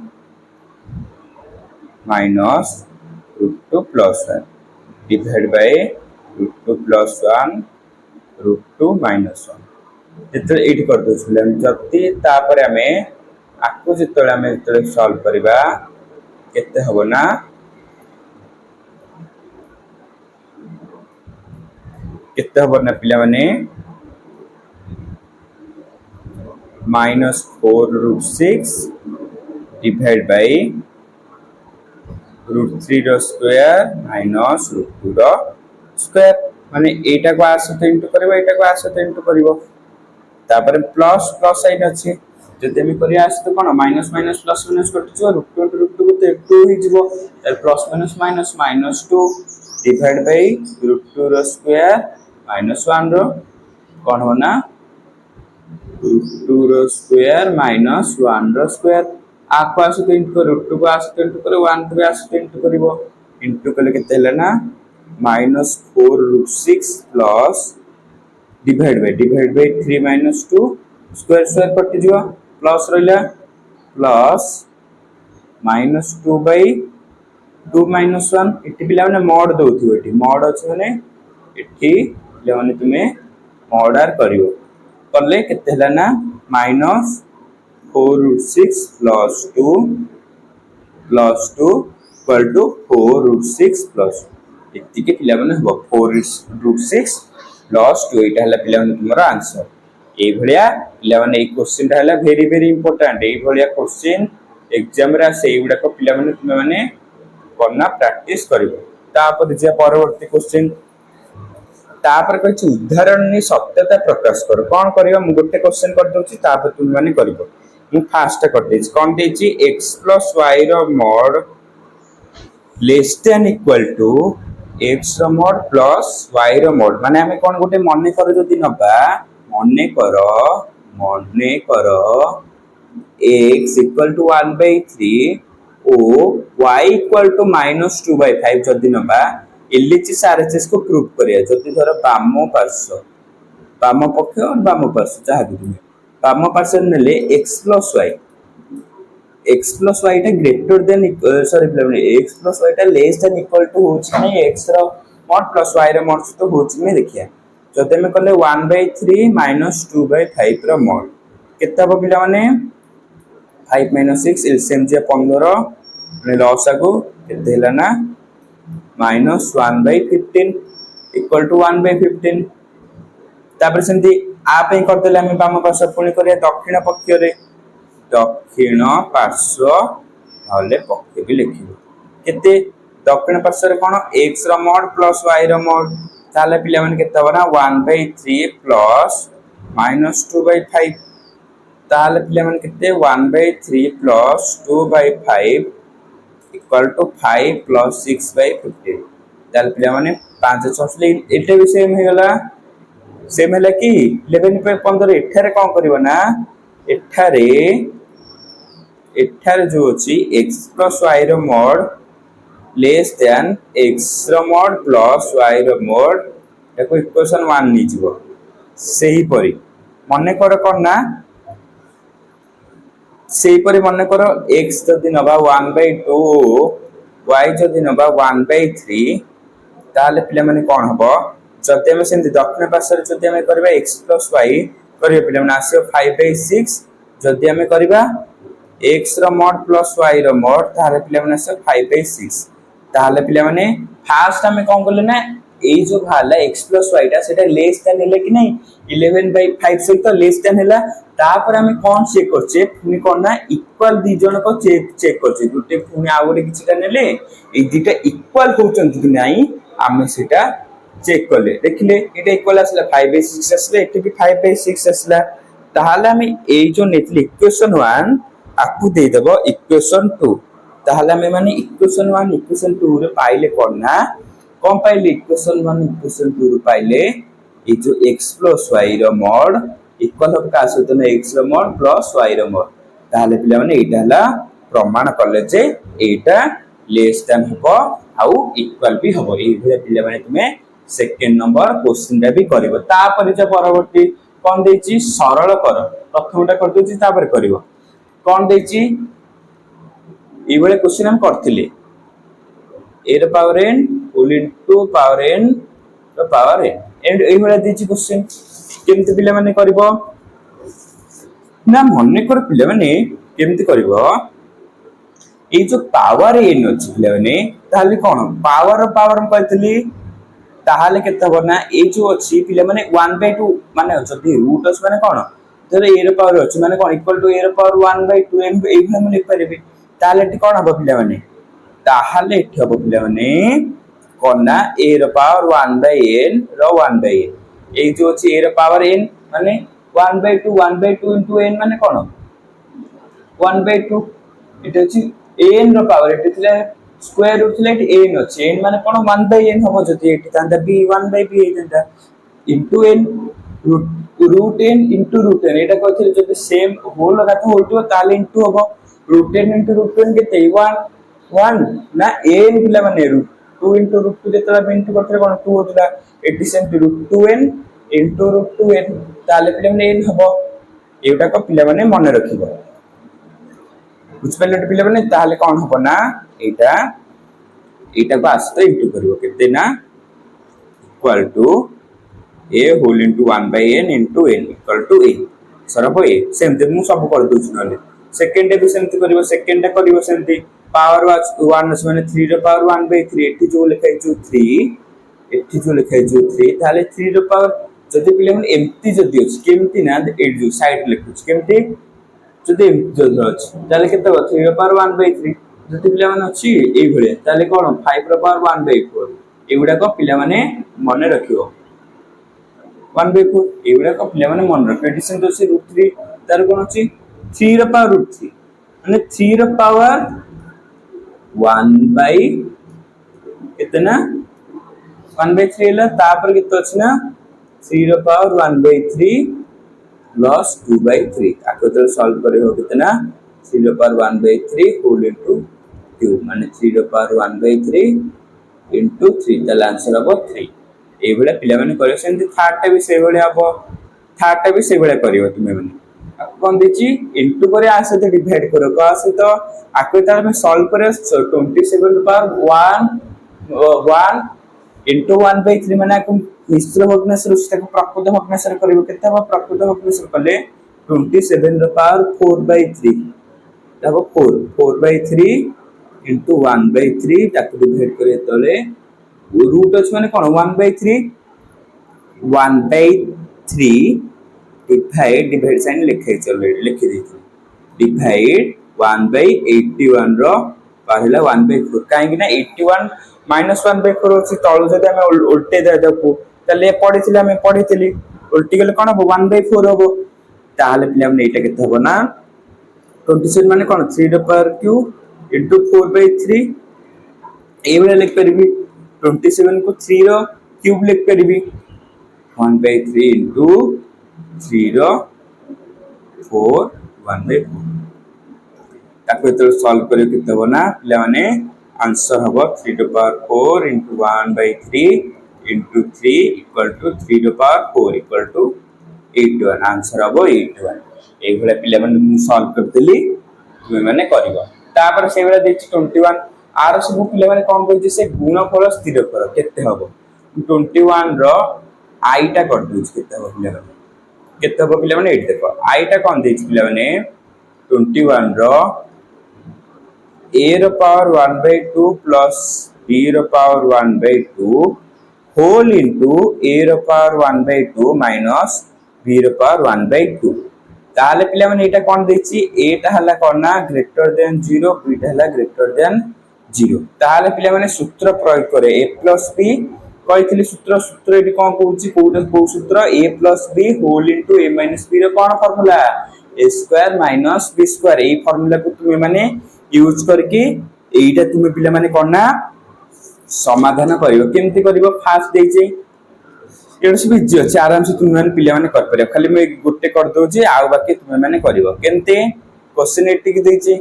minus √2 plus 1 divide by √2 plus 1 √2 minus 1 जतले एट कर दो छले जति तापर हमें आकु जतले हम जतले सॉल्व करबा केते हबो ना केते हबो ना पिला माने -4√6 डिवाइड बाय √3 रो स्क्वायर माइनस √2 रो स्क्वायर माने एटा को आस सहित इंटू करबो एटा को आस सहित इंटू करबो तापर प्लस प्लस साइन अछि जदि हम करिया आस तो कोन माइनस माइनस प्लस माइनस कटि जो √2 को 2 ही जीवो plus minus minus -2 divide by √2 रो स्क्वायर -1 रो कोन हो ना √2 रो स्क्वायर -1 रो स्क्वायर आको आस तो इंटू करो √2 को आस तो इंटू करो 1 को आस तो इंटू करबो इंटू कले केते हला ना -4√6 plus divide by 3 -2 square square कटि जो प्लस रहला प्लस -2 बाय 2 -1 इति पिला माने मॉड दउथिबो इति मॉड अछि माने इति पिला माने तुमे मॉड आर करिवो करले केते हला ना -4√6 प्लस 2 इक्वल टू 4√6 प्लस इति के पिला माने हो 4√6 प्लस 2 इटा हला पिला माने तुमरो आंसर ए भलिया पिला माने ए क्वेश्चन ता हला वेरी वेरी इंपोर्टेंट ए भलिया क्वेश्चन एग्जाम रा से एगुडा को पिला माने तुमे माने करना प्रैक्टिस करिवो तापर जे परवर्ती क्वेश्चन तापर कहछि उदाहरण नि सत्यता प्रकाश करो कोन करियो मु गोटे क्वेश्चन कर दोछि तापर तुम माने करिवो मु फास्ट कर देछि कोन देछि x + y रो mod less than equal to x रो मॉड प्लस y रो मॉड माने हमें कोन गोटे मने करो जदी नबा मने करो x = 1/3 ओ y = -2/5 जदी नबा एलएचएस आरएचएस को प्रूव करिया जदी धर बाम पक्ष और बाम पार्श्व जहा भी तुम बाम पार्श्व नेले x + y टा ग्रेटर देन x + y टा लेस देन इक्वल टू होछ नै x रो मॉड प्लस y रो मॉड तो होछ नै देखिया जदि हम कले 1/3 -2/5 रो मॉड केता पिला माने 5 - 6 एलसीएम जे 15 ने लॉसा को केते हला ना -1/15 इक्वल टू 1/15 तापर सेंती आ पे कर देले हम बाम पार्श्व पुणी करिया दक्षिण पार्श्व हले पक्ष भी लिखिबो केते दक्षिण पार्श्व रे कोन x रो मॉड प्लस y रो मॉड ताले पिला माने केते बना 1/3 प्लस -2/5 ताले पिला माने केते 1/3 प्लस 2/5 इक्वल टू 5 प्लस 6/15 ताले पिला माने 5 6 एटे भी सेम हे गला सेम हैला कि 11/15 एठारे कोन करबो ना एठारे जो अछि x + y रो मॉड लेस देन x रो मॉड प्लस y रो मॉड एको इक्वेशन 1 नि जीवो सेही परी मने कर कोन ना सेही परी मने करो x जदी नबा 1/2 y जदी नबा 1/3 ताले पिला माने कोन हबो जदी हम सेंती दक्षिण पार्श्व जदी हम करबा x + y करियो पिला माने आसीयो 5/6 जदी हम करबा x रो मॉड प्लस y रो मॉड ताले पिला माने आसीयो 5/6 ताले पिला माने फास्ट हम कोन करले ना ए जो भाला x + y टा सेटा लेस देन हेले कि नै 11/5 से तो लेस देन हेला तापर हम कोन चेक करछे पुनी कोन ना इक्वल दी जन को चेक करछे गुटे पुनी आ गोटे किछटा नेले ए दिटा इक्वल होचन कि नै हम सेटा चेक करले देखिले एटा इक्वल आसला 5/6 आसले एटे भी 5/6 आसला ताहाले हम ए जो नेतले इक्वेशन 1 आकु दे देबो इक्वेशन 2 ताहाले हम माने इक्वेशन 1 इक्वेशन 2 रे पाइले कोन ना कोन पाइले इक्वेशन 1 इक्वेशन 2 रे पाइले ए जो x + y रो मॉड इक्वल हो का सतो ना x रो मॉड प्लस y रो मॉड ताहाले पिला माने एटा हला प्रमाण करले जे एटा लेस देन हबो आउ इक्वल भी हबो ए भले पिला माने तुमे सेकंड नंबर क्वेश्चन टा भी करिवो तापर जे परवर्ती कोन देछि सरल कर प्रथमटा कर दोछि तापर करिवो कोन देछि ए भले क्वेश्चन हम करथिले a ର power n whole into power n ର ପାୱାର n एंड एई भले देछि क्वेश्चन केमति पिला माने करिवो ना मने कर पिला माने केमति करिवो ए जो पावर n अछि पिला माने ताली कोन पावर हम कहतली ताहाले केते हबो ना ए जो अछि पिले माने 1/2 माने जदी रूट अछि माने कोन धर a रो पावर अछि माने कोन इक्वल टू a रो पावर 1/2 एम एई भले माने लिख परिबे ताहाले एटी कोन हबो पिले माने ताहाले एटी हबो पिले माने कोन ना a रो पावर 1/n रो 1/n ए जो अछि a रो पावर n माने 1/2 into n माने कोन 1/2 एटी अछि n रो पावर एटी थिले स्क्वायर रूट थिले एटी n अछि n माने कोन 1/n हबो जदी एटी तांदा b 1/b हेतंदा into n root n into root n एटा कहथिले जदी सेम होल लगातो होलतो ताले into हबो root n into root n केते 1 ना n पिला माने root 2 into root 2 जेतला into करथले कोन 2 होतला eighty same root 2n into root 2n ताले पिला माने n हबो एटा को पिला माने मन रखिबो बुझ पले पिला माने ताले कोन हबो ना एटा एटा को आस्ते into करिवो केते ना equal to a whole into 1/n into n equal to a सरब a सेमते मु सब कर दोछ नले सेकंड भी सेमते करिवो सेकंड करिवो सेमते पावर 1 माने 3 रो पावर 1/3 एठी जो लिखाइ जो 3 एठी जो लिखाइ जो 3 ताले 3 रो पावर जदी पिले मन एम्प्टी जदी अछि केमती ना एट जो साइड लिखुछ केमती जदी एम्प्टी जदी अछि ताले केते 3 रो पावर 1/3 जदी पिले मन अछि एई भले ताले कोन 5 रो पावर 1/4 एगुडा को पिले माने मने रखियो 1/4 एगुडा को पिले माने मन रखियो एडिशन तो से √3 तार कोन अछि 3 रो पावर √3 माने 3 रो पावर 1 बाय कितना 1/3 होला तापर कितो अछि ना 3 रो पावर 1/3 प्लस 2/3 आको तो सॉल्व करे हो कितना 3 रो पावर 1/3 होल इनटू 2 माने 3 रो पावर 1/3 into 3 ताला आंसर हबो 3 ए बेले पिला माने करियो सेंति थर्ड टा भी से बेले हबो थर्ड टा भी से बेले करियो तुमे माने कोन देची इनटू करे आसे तो डिवाइड करो को आसे तो आको तार में सॉल्व करे 27 पावर 1 into 1/3 माने को मिश्र भग्नांश उसटा को प्रकृत भग्नांश करियो केते हबो प्रकृत भग्नांश कले 27 रो पावर 4/3 तब 4/3 into 1/3 ताको डिवाइड करे तले रूट अछि माने कोन 1/3 डिवाइड साइन लिखै चले लिखि देथि डिवाइड 1/81 रो पहला 1/4 काहे कि ना 81 -1/4 अछि तळो जदि हम उल्टे दे दकु तले पढिथिले हम पढिथिली उल्टी गेले कोन हो 1/4 होबो ताले पिले हम एटा केते होबो ना 27 माने कोन 3 रो पावर क्यूब into 4/3 ए वाला लिख परबी 27 को 3 रो क्यूब लिख परबी 1/3 into 3 रो 4 1/4 ताको तो सॉल्व करे किते हो ना पिला माने आंसर हबो 3 रो power 4 into 1/3 into 3 equal to 3 रो पावर 4 equal to 81 आंसर हबो 81 ए भले पिला माने सॉल्व करतली तुमे माने करिवो तापर से बेला देछि 21 आर सब पिले माने कोन कहै छै से गुणफल स्थिर कर केते हबो 21 रो आई टा कर दउछ केते हबो पिले माने 8 देखो आई टा कोन देछि पिले माने 21 रो a रो पावर 1/2 प्लस b रो पावर 1/2 होल इनटू a रो पावर 1/2 माइनस b रो पावर 1/2 ताले पिले माने एटा कोन देछि एटा हला कोन ना ग्रेटर देन 0 बीटा हला ग्रेटर देन 0 ताले पिले माने सूत्र प्रयोग करे a + b कहिथिले सूत्र एटी कोन कहूची कोटा को सूत्र a + b whole into a - b रो कोन formula a square minus b square ए फार्मूला को तुमे माने यूज करके एटा तुमे पिले माने कोन ना समाधान करियो केमति करिवो फास्ट देछि एटा सब इजी अछि आराम से तुम माने पिले माने कर परियो खाली मैं गुटे कर दउ जे आ बाकी तुम माने करिवो केनते क्वेश्चन एटिक देछि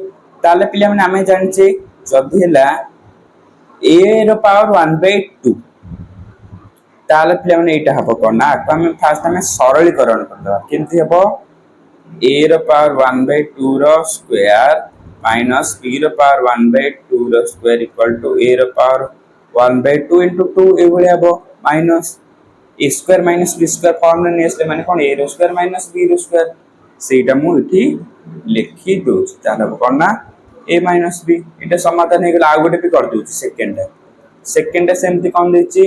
ताले पिले माने हमें जानचे जदी हला a रो पावर 1/2 ताले पिले माने एटा हबो कोन ना हम फास्ट हमें सरलीकरण करबा केनति हबो a रो पावर 1/2 रो स्क्वायर माइनस b रो पावर 1/2 रो स्क्वायर इक्वल टू a रो पावर 1/2 into 2 ए भले हबो minus a square minus b square formula नेसले माने कोन a रो स्क्वायर माइनस b रो स्क्वायर सेटा मु इठी लिखि दोछ ताले कोन ना a माइनस b एटा समाधान हे गेला आ गोटे भी कर दोछ सेकंड सेमति कोन देछि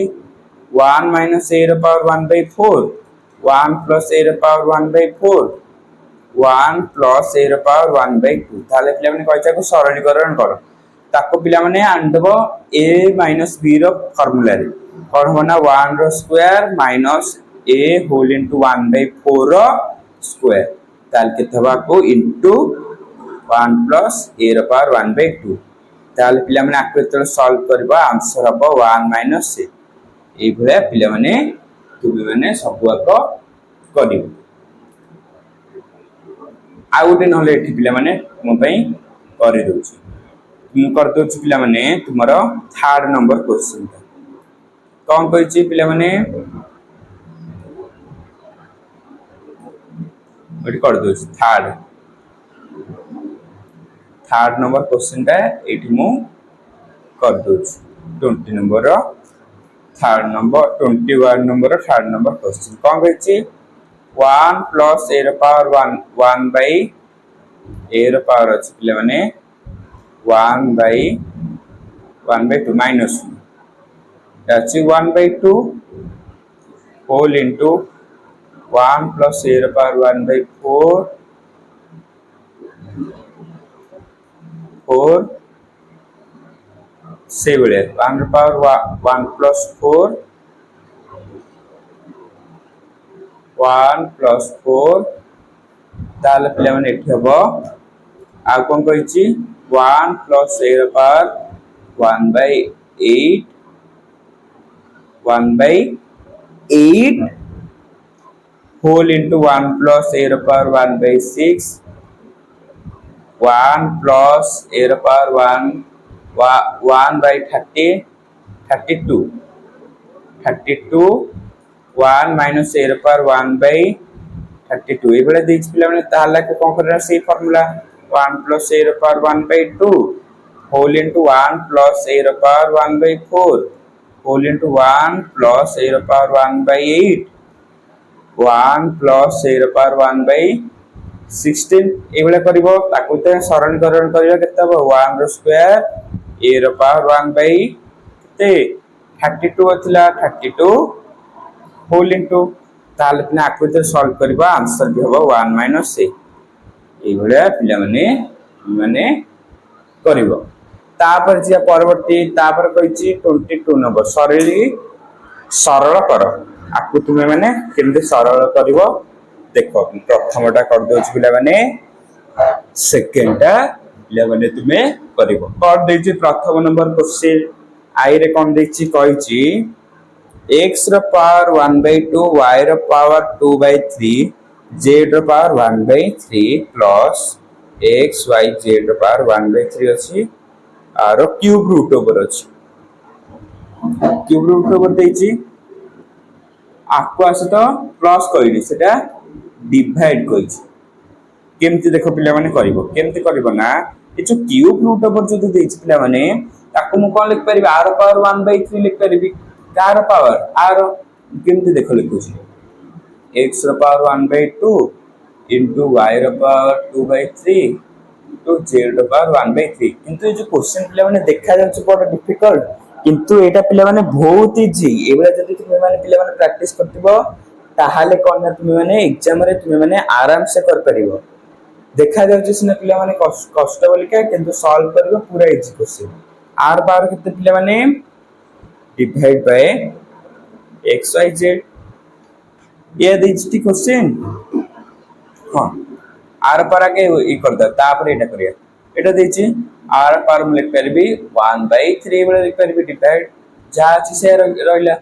1 minus a ର power 1 by 4 1 plus a ର power 1 by 4 1 plus a ର power 1 by 2 ତାহଲେ ପିଲା ମାନେ କହିଚାକୁ ସରଳୀକରଣ କର ताको पिला माने आंदबो a minus b रो फार्मूला रे कोन होना 1 रो square minus a whole into 1 by 4 रो स्क्वायर ताल के थबा को इनटू 1 plus a रो पावर 1 by 2 ताल पिला माने आको तो सॉल्व करबा आंसर हबो 1 minus a ए भले पिला माने तुबे माने सब आको करिवो आ उटे नले एठी पिला माने मो पई करि दोछि मु कर दो पिला माने तुम्हारा थर्ड नंबर क्वेश्चन कौन कहि पिला माने एटी कर दो थर्ड नंबर क्वेश्चन टा एटी मु कर दो 20 number third number 21 number third number question कौन कहि 1 plus a रो पावर 1 by a रो पावर अछि पिला माने 1 by 2 minus 1 that's 1 by 2 whole into 1 plus a रो power 1 by 4 से बड़े 1 रो power 1 plus 4 1 plus 4 ताले पिला माने एठी हबो आ कोन कहिची 1 plus a रो power 1 by 8 1 by 8 whole into 1 plus a रो power 1 by 6 1 plus a रो power 1 by 30 32 32 1 minus a रो power 1 by 32 ए बडा देछि पिला माने ताला के कोन करना से फार्मूला 1 plus a रो power 1 by 2 whole into 1 plus a रो power 1 by 4 whole into 1 plus a रो power 1 by 8 1 plus a रो power 1 by 16 ए बडा करबो ताकू ते सरलीकरण करियो केते हो 1 रो स्क्वायर a रो power 1 by केते 32 अथला 32 whole into ताले पिना आकु ते सॉल्व करबा आंसर भी हो 1 minus a ए बडा पिला माने करिवो तापर जे परवर्ती तापर कहिची 22 नंबर सरल कर आकु तुमे माने केमते सरल करिवो देखो प्रथमटा कर दोछ पिला माने सेकंडटा पिला माने तुमे करिवो कर देछि प्रथम नंबर क्वेश्चन आई रे कोन देछि कहिची x रो पावर 1 by 2 y रो पावर 2 by 3 z रो power 1 by 3 plus x y z रो पावर 1 by 3 अछि आरो क्यूब रूट ओवर अछि क्यूब रूट ओवर देछि आको आसे तो प्लस करिनि सेटा डिवाइड करिछि केमति देखो पिला माने करिवो केमति करिवो ना ए जो क्यूब रूट ओवर जो देछि पिला माने ताको मु कोन लिख परिबि r पावर 1 by 3 लिख परिबि कार पावर r केमति देखो लिखुछि x रो पावर 1 by 2 into y रो पावर 2 by 3 to z रो पावर 1 by 3 किंतु ए जो क्वेश्चन पिला माने देखा जाउछि बड़ डिफिकल्ट किंतु एटा पिला माने बहुत इजी एबला जदी तुमे माने पिला माने प्रैक्टिस करतिबो ताहाले कोन तुमे माने एग्जाम रे तुमे माने आराम से कर परिबो देखा जाउछि सिना पिला माने कष्ट बोलिका किंतु सॉल्व करबो पूरा इजी क्वेश्चन r पावर केते पिला माने divide by x y z ये दिस क्वेश्चन हां r पर आके ई कर द तापर एटा करिया एटा देछि r पर हम लिख परबी 1 by 3 बले लिख परबी डिवाइड जा अछि से रहला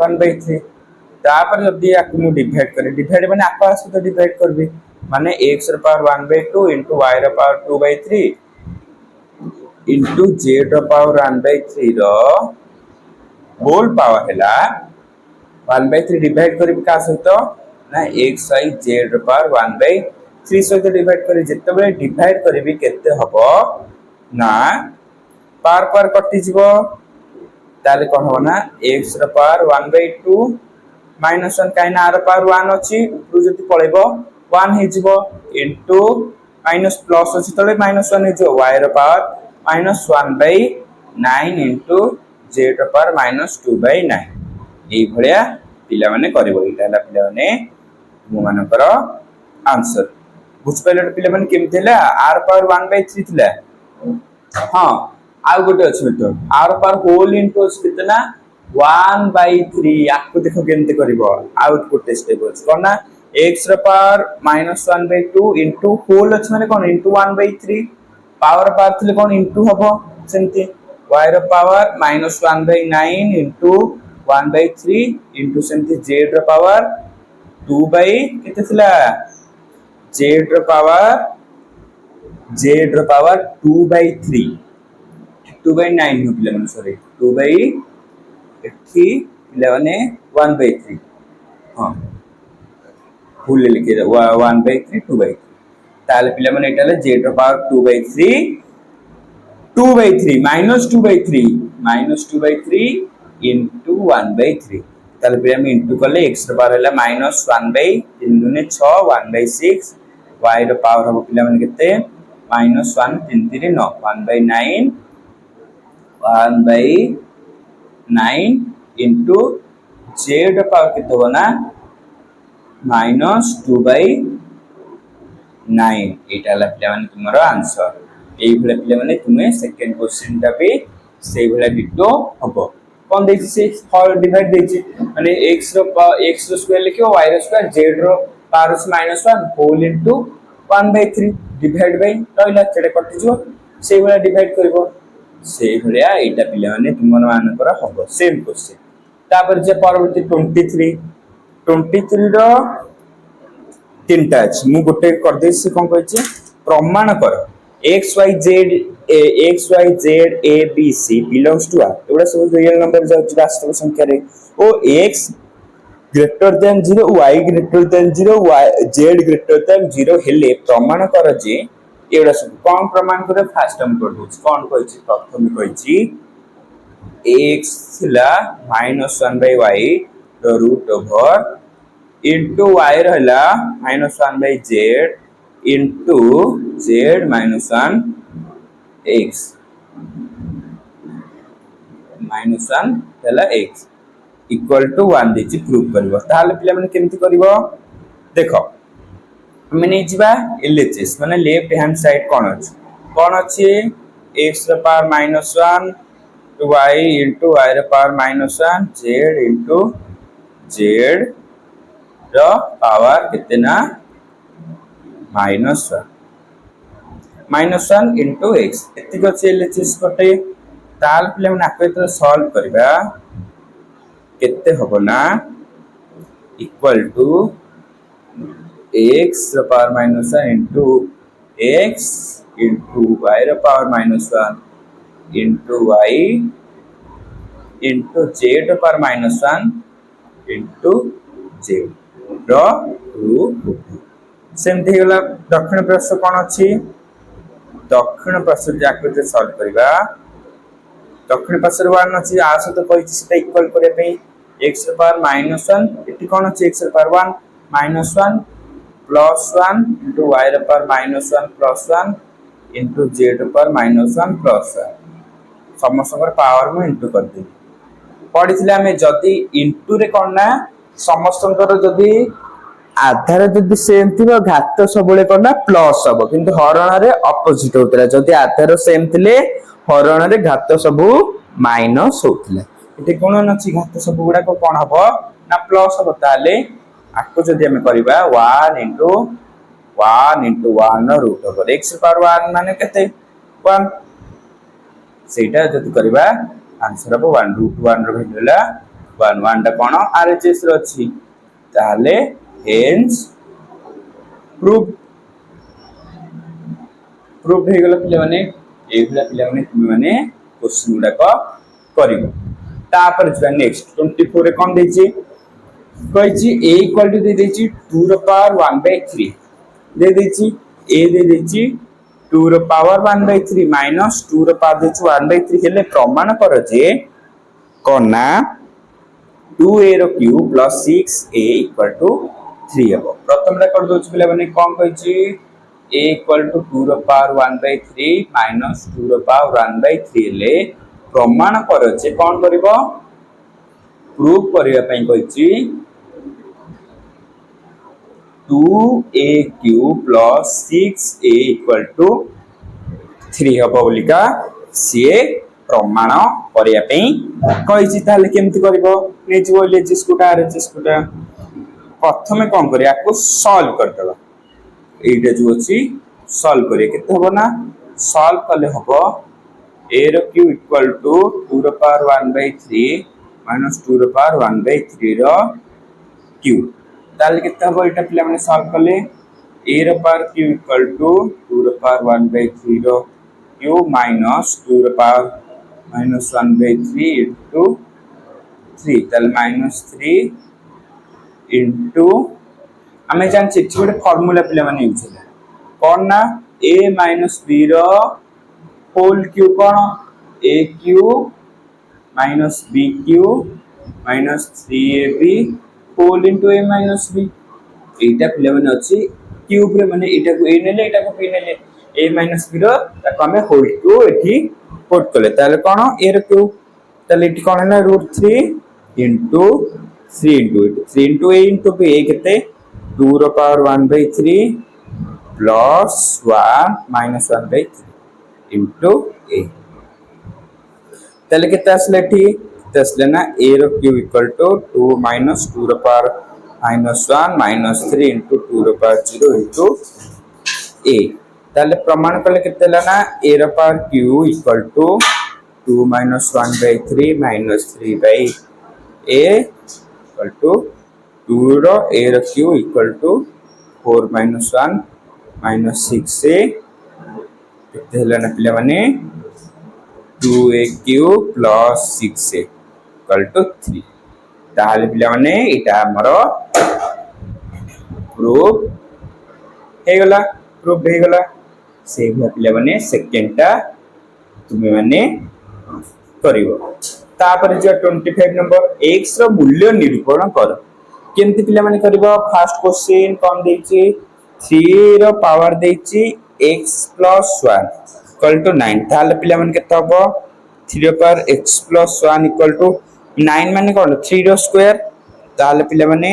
1 by 3 तापर जब दिया को डिवाइड करे डिवाइड माने आका से तो डिवाइड करबी माने x रो पावर 1 by 2 into y रो पावर 2 by 3 into z रो पावर 1 by 3 रो होल पावर हैला 1 by 3 डिवाइड करबी का सहित ना x y z रो पावर 1 by 3 सहित डिवाइड करी जत्ते बेले डिवाइड करबी केते हबो ना पार पर कटि जीवो ताले कोन हो ना x रो पावर 1 by 2 minus 1 काइना r पावर 1 अछि उ जति पळेबो 1 हे जीवो इनटू माइनस प्लस अछि तले माइनस 1 हे जीवो y रो पावर -1 by 9 into z रो पावर -2 by 9 এই ভଳିয়া ପିଲାମାନେ କରିବ। ଏଇଟା ହେଲା ପିଲାମାନେ ତୁମମାନଙ୍କର ଆନ୍ସର। ବୁଝିପାରିଲ ପିଲାମାନେ କେମିତି ହେଲା? r ପାୱାର 1/3 ଥିଲା। ହଁ ଆଉ ଗୋଟେ ଅଛି ମେଥଡ r ପାୱାର ହୋଲ ଇନଟୁ ଅଛି କେତେ ନା 1/3। ୟାକୁ ଦେଖ କେମିତି କରିବ। ଆଉ ଗୋଟେ ସ୍ଟେପ ଅଛି କଣ ନା x ର ପାୱାର -1/2 ଇନଟୁ ହୋଲ ଅଛି ମାନେ କଣ ଇନଟୁ 1/3 ପାୱାର ପାୱାର ଥିଲେ କଣ ଇନଟୁ ହବ ସେମିତି y ର ପାୱାର -1/9 ଇନଟୁ 1/3 ଇନଟୁ ସେମିତି z ର ପାୱାର 2 ବାଇ କେତେ ଥିଲା z ର ପାୱାର 2/3 2/9 हो पिलाମାନେ सॉरी 2 बाई एठी पिलाମାନେ 1/3 हां भूल लिखे 1/3 2/3 ताले पिलाମାନେ एटा ले z ର पावर 2/3 -2/3 into 1/3 ताले पिलाମାନେ इनटू करले x ର पावर हैला -1/3 दुने 6 1/6 y ର पावर हो पिलाମାନେ केते -1 3 3 9 1/9 into z ର पावर केते हो ना -2/9 एटा ला पिलाମାନେ तुमरो आंसर। एई भले पिलाମାନେ तुमे सेकंड क्वेश्चन टा भी सेई भले डिटो हबो कोन देछि से फॉर डिवाइड देछि माने x रो स्क्वायर लिखियो y रो स्क्वायर z रो power -1 whole into 1/3 divide by रहला चेडे कटि जो सेई भले डिवाइड करबो सेई भलिया एटा पिलाମାନେ तुमन मानकर हबो सेम क्वेश्चन। तापर जे परवर्ती 23 रो तीनटा अछि मु गोटे कर दे से कोन कहै छै प्रमाण कर x y z a b c belongs to r एवडा सब रियल नंबर जाउछ वास्तव संख्या रे ओ x greater then 0 y greater than 0 y z greater than 0 हेले प्रमाण कर जे एवडा सब कोन प्रमाण करे फास्ट हम कर दोछ कोन कहै छै प्रथम कहै छी x थिला -1/y द रूट ओवर into y रहला -1/z into z -1 x -1 हैला x इक्वल टू 1 देछि प्रूव करबो ताले पिला माने केमति करबो देखो माने जिबा एलएचएस माने लेफ्ट हैंड साइड कोन अछि x the power -1 y into y the power -1 z into z the power कितना -1 into x एति को एलएचएस कटे ताल पिले मन आके तो सॉल्व करबा केते हबो ना equal to x the power -1 into x into y the power -1 into y into z the power -1 into z the root सेमते होला दक्षिण पार्श्व कोन अछि दक्षिण पार्श्व जाके जे सॉल्व करबा दक्षिण पार्श्व 1 अछि आसो तो कहै छी सेटा इक्वल करे पे x द पावर -1 एटी कोन अछि x the power 1 -1 plus 1 into y the power -1 plus 1 into z the power -1 plus 1 समस्तकर पावर में इंटू कर दे पढिथिले हमें जदी इंटू रे कोन ना समस्तकर जदी आधार जदी सेम थिबो घात सबले कोन प्लस हबो किंतु हरण रे ऑपोजिट होतला जदी आधार सेम थिले हरण रे घात सबु माइनस होतला एते कोन नछि घात सबु गुडा को कोन हबो ना प्लस हबो ताले आको जदी हम करबा 1 into 1 नो रूट ओवर x पावर 1 माने केते 1 सेटा जदी करबा आंसर हबो 1 रूट 1 रो भेटला 1 टा कोन आरएचएस रो अछि ताले hence proof हे गेला पिले माने एगला पिले माने तुम माने क्वेश्चन गुडा को करिवो तापर जरा नेक्स्ट 24 रे कोन देछि कहछि a इक्वल टू दे देछि 2 रो पावर 1/3 दे देछि a दे देछि 2 रो पावर 1/3 माइनस 2 रो पावर देछि 1/3 हेले प्रमाण कर जे कोना 2a रो cube plus 6a equal to 3 हबो प्रथम रे कर दोछ पिले माने कोन कहछि a इक्वल टू 2 रो पावर 1/3 माइनस 2 रो पावर 1/3 ले प्रमाण कर जे कोन करबो प्रूफ करने कही 2aq plus 6a equal to 3 हम बोलिका सी प्रमाण करने कही केमती कर प्रथम कौन कर सॉल्व करदे ये जो अच्छी सॉल्व करिए केते हबो ना सॉल्व कले हबो a रो q इक्वल टू 2 रो पावर 1/3 माइनस 2 रो पावर 1/3 रो q ताले केते हबो एटा पिला माने सॉल्व कले a रो पावर q इक्वल टू 2 रो पावर 1/3 रो q माइनस 2 रो पावर माइनस 1/3 इनटू 3 ताले माइनस 3 इनटू आमे जान छी गोटे फार्मूला पिला माने यूज होला कौन ना a माइनस b रो होल क्यू कौन a cube minus b cube minus 3ab whole into a minus b एटा पिला माने अछि क्यूब रे माने एटा को a नेले एटा को b नेले a माइनस b रो ताको हमें होल क्यू एठी पुट करले ताले कौन a रो क्यू ताले एठी कौन है √3 into 3 into 3 into a into b a केते 2 रो पावर 1/3 प्लस 1 माइनस 1/3 इनटू a तले कितना असले ठीक तसले ना a रो q इक्वल टू 2 माइनस 2 रो पावर माइनस 1 माइनस 3 इनटू 2 रो पावर 0 इनटू a तले प्रमाण कले कितना लेना a रो power q equal to 2 minus 1/3 minus 3 by a equal to 2 रो a रो q equal to 4 minus 1 minus 6a कितने लेना पिले माने 2aq plus 6a equal to 3 ताले पिले माने इटा हमरो प्रूफ हे गला से पिले माने सेकंड टा तुमे माने करिवो तापर जो 25 नंबर x रो मूल्य निरूपण कर केमती पिले माने करिवो फर्स्ट क्वेश्चन कोन देछि 3 रो पावर देछि x प्लस 1 इक्वल टू 9 ताले पिले माने केते हबो 3 रो power x plus 1 equal to 9 माने कोन 3 रो स्क्वायर ताले पिले माने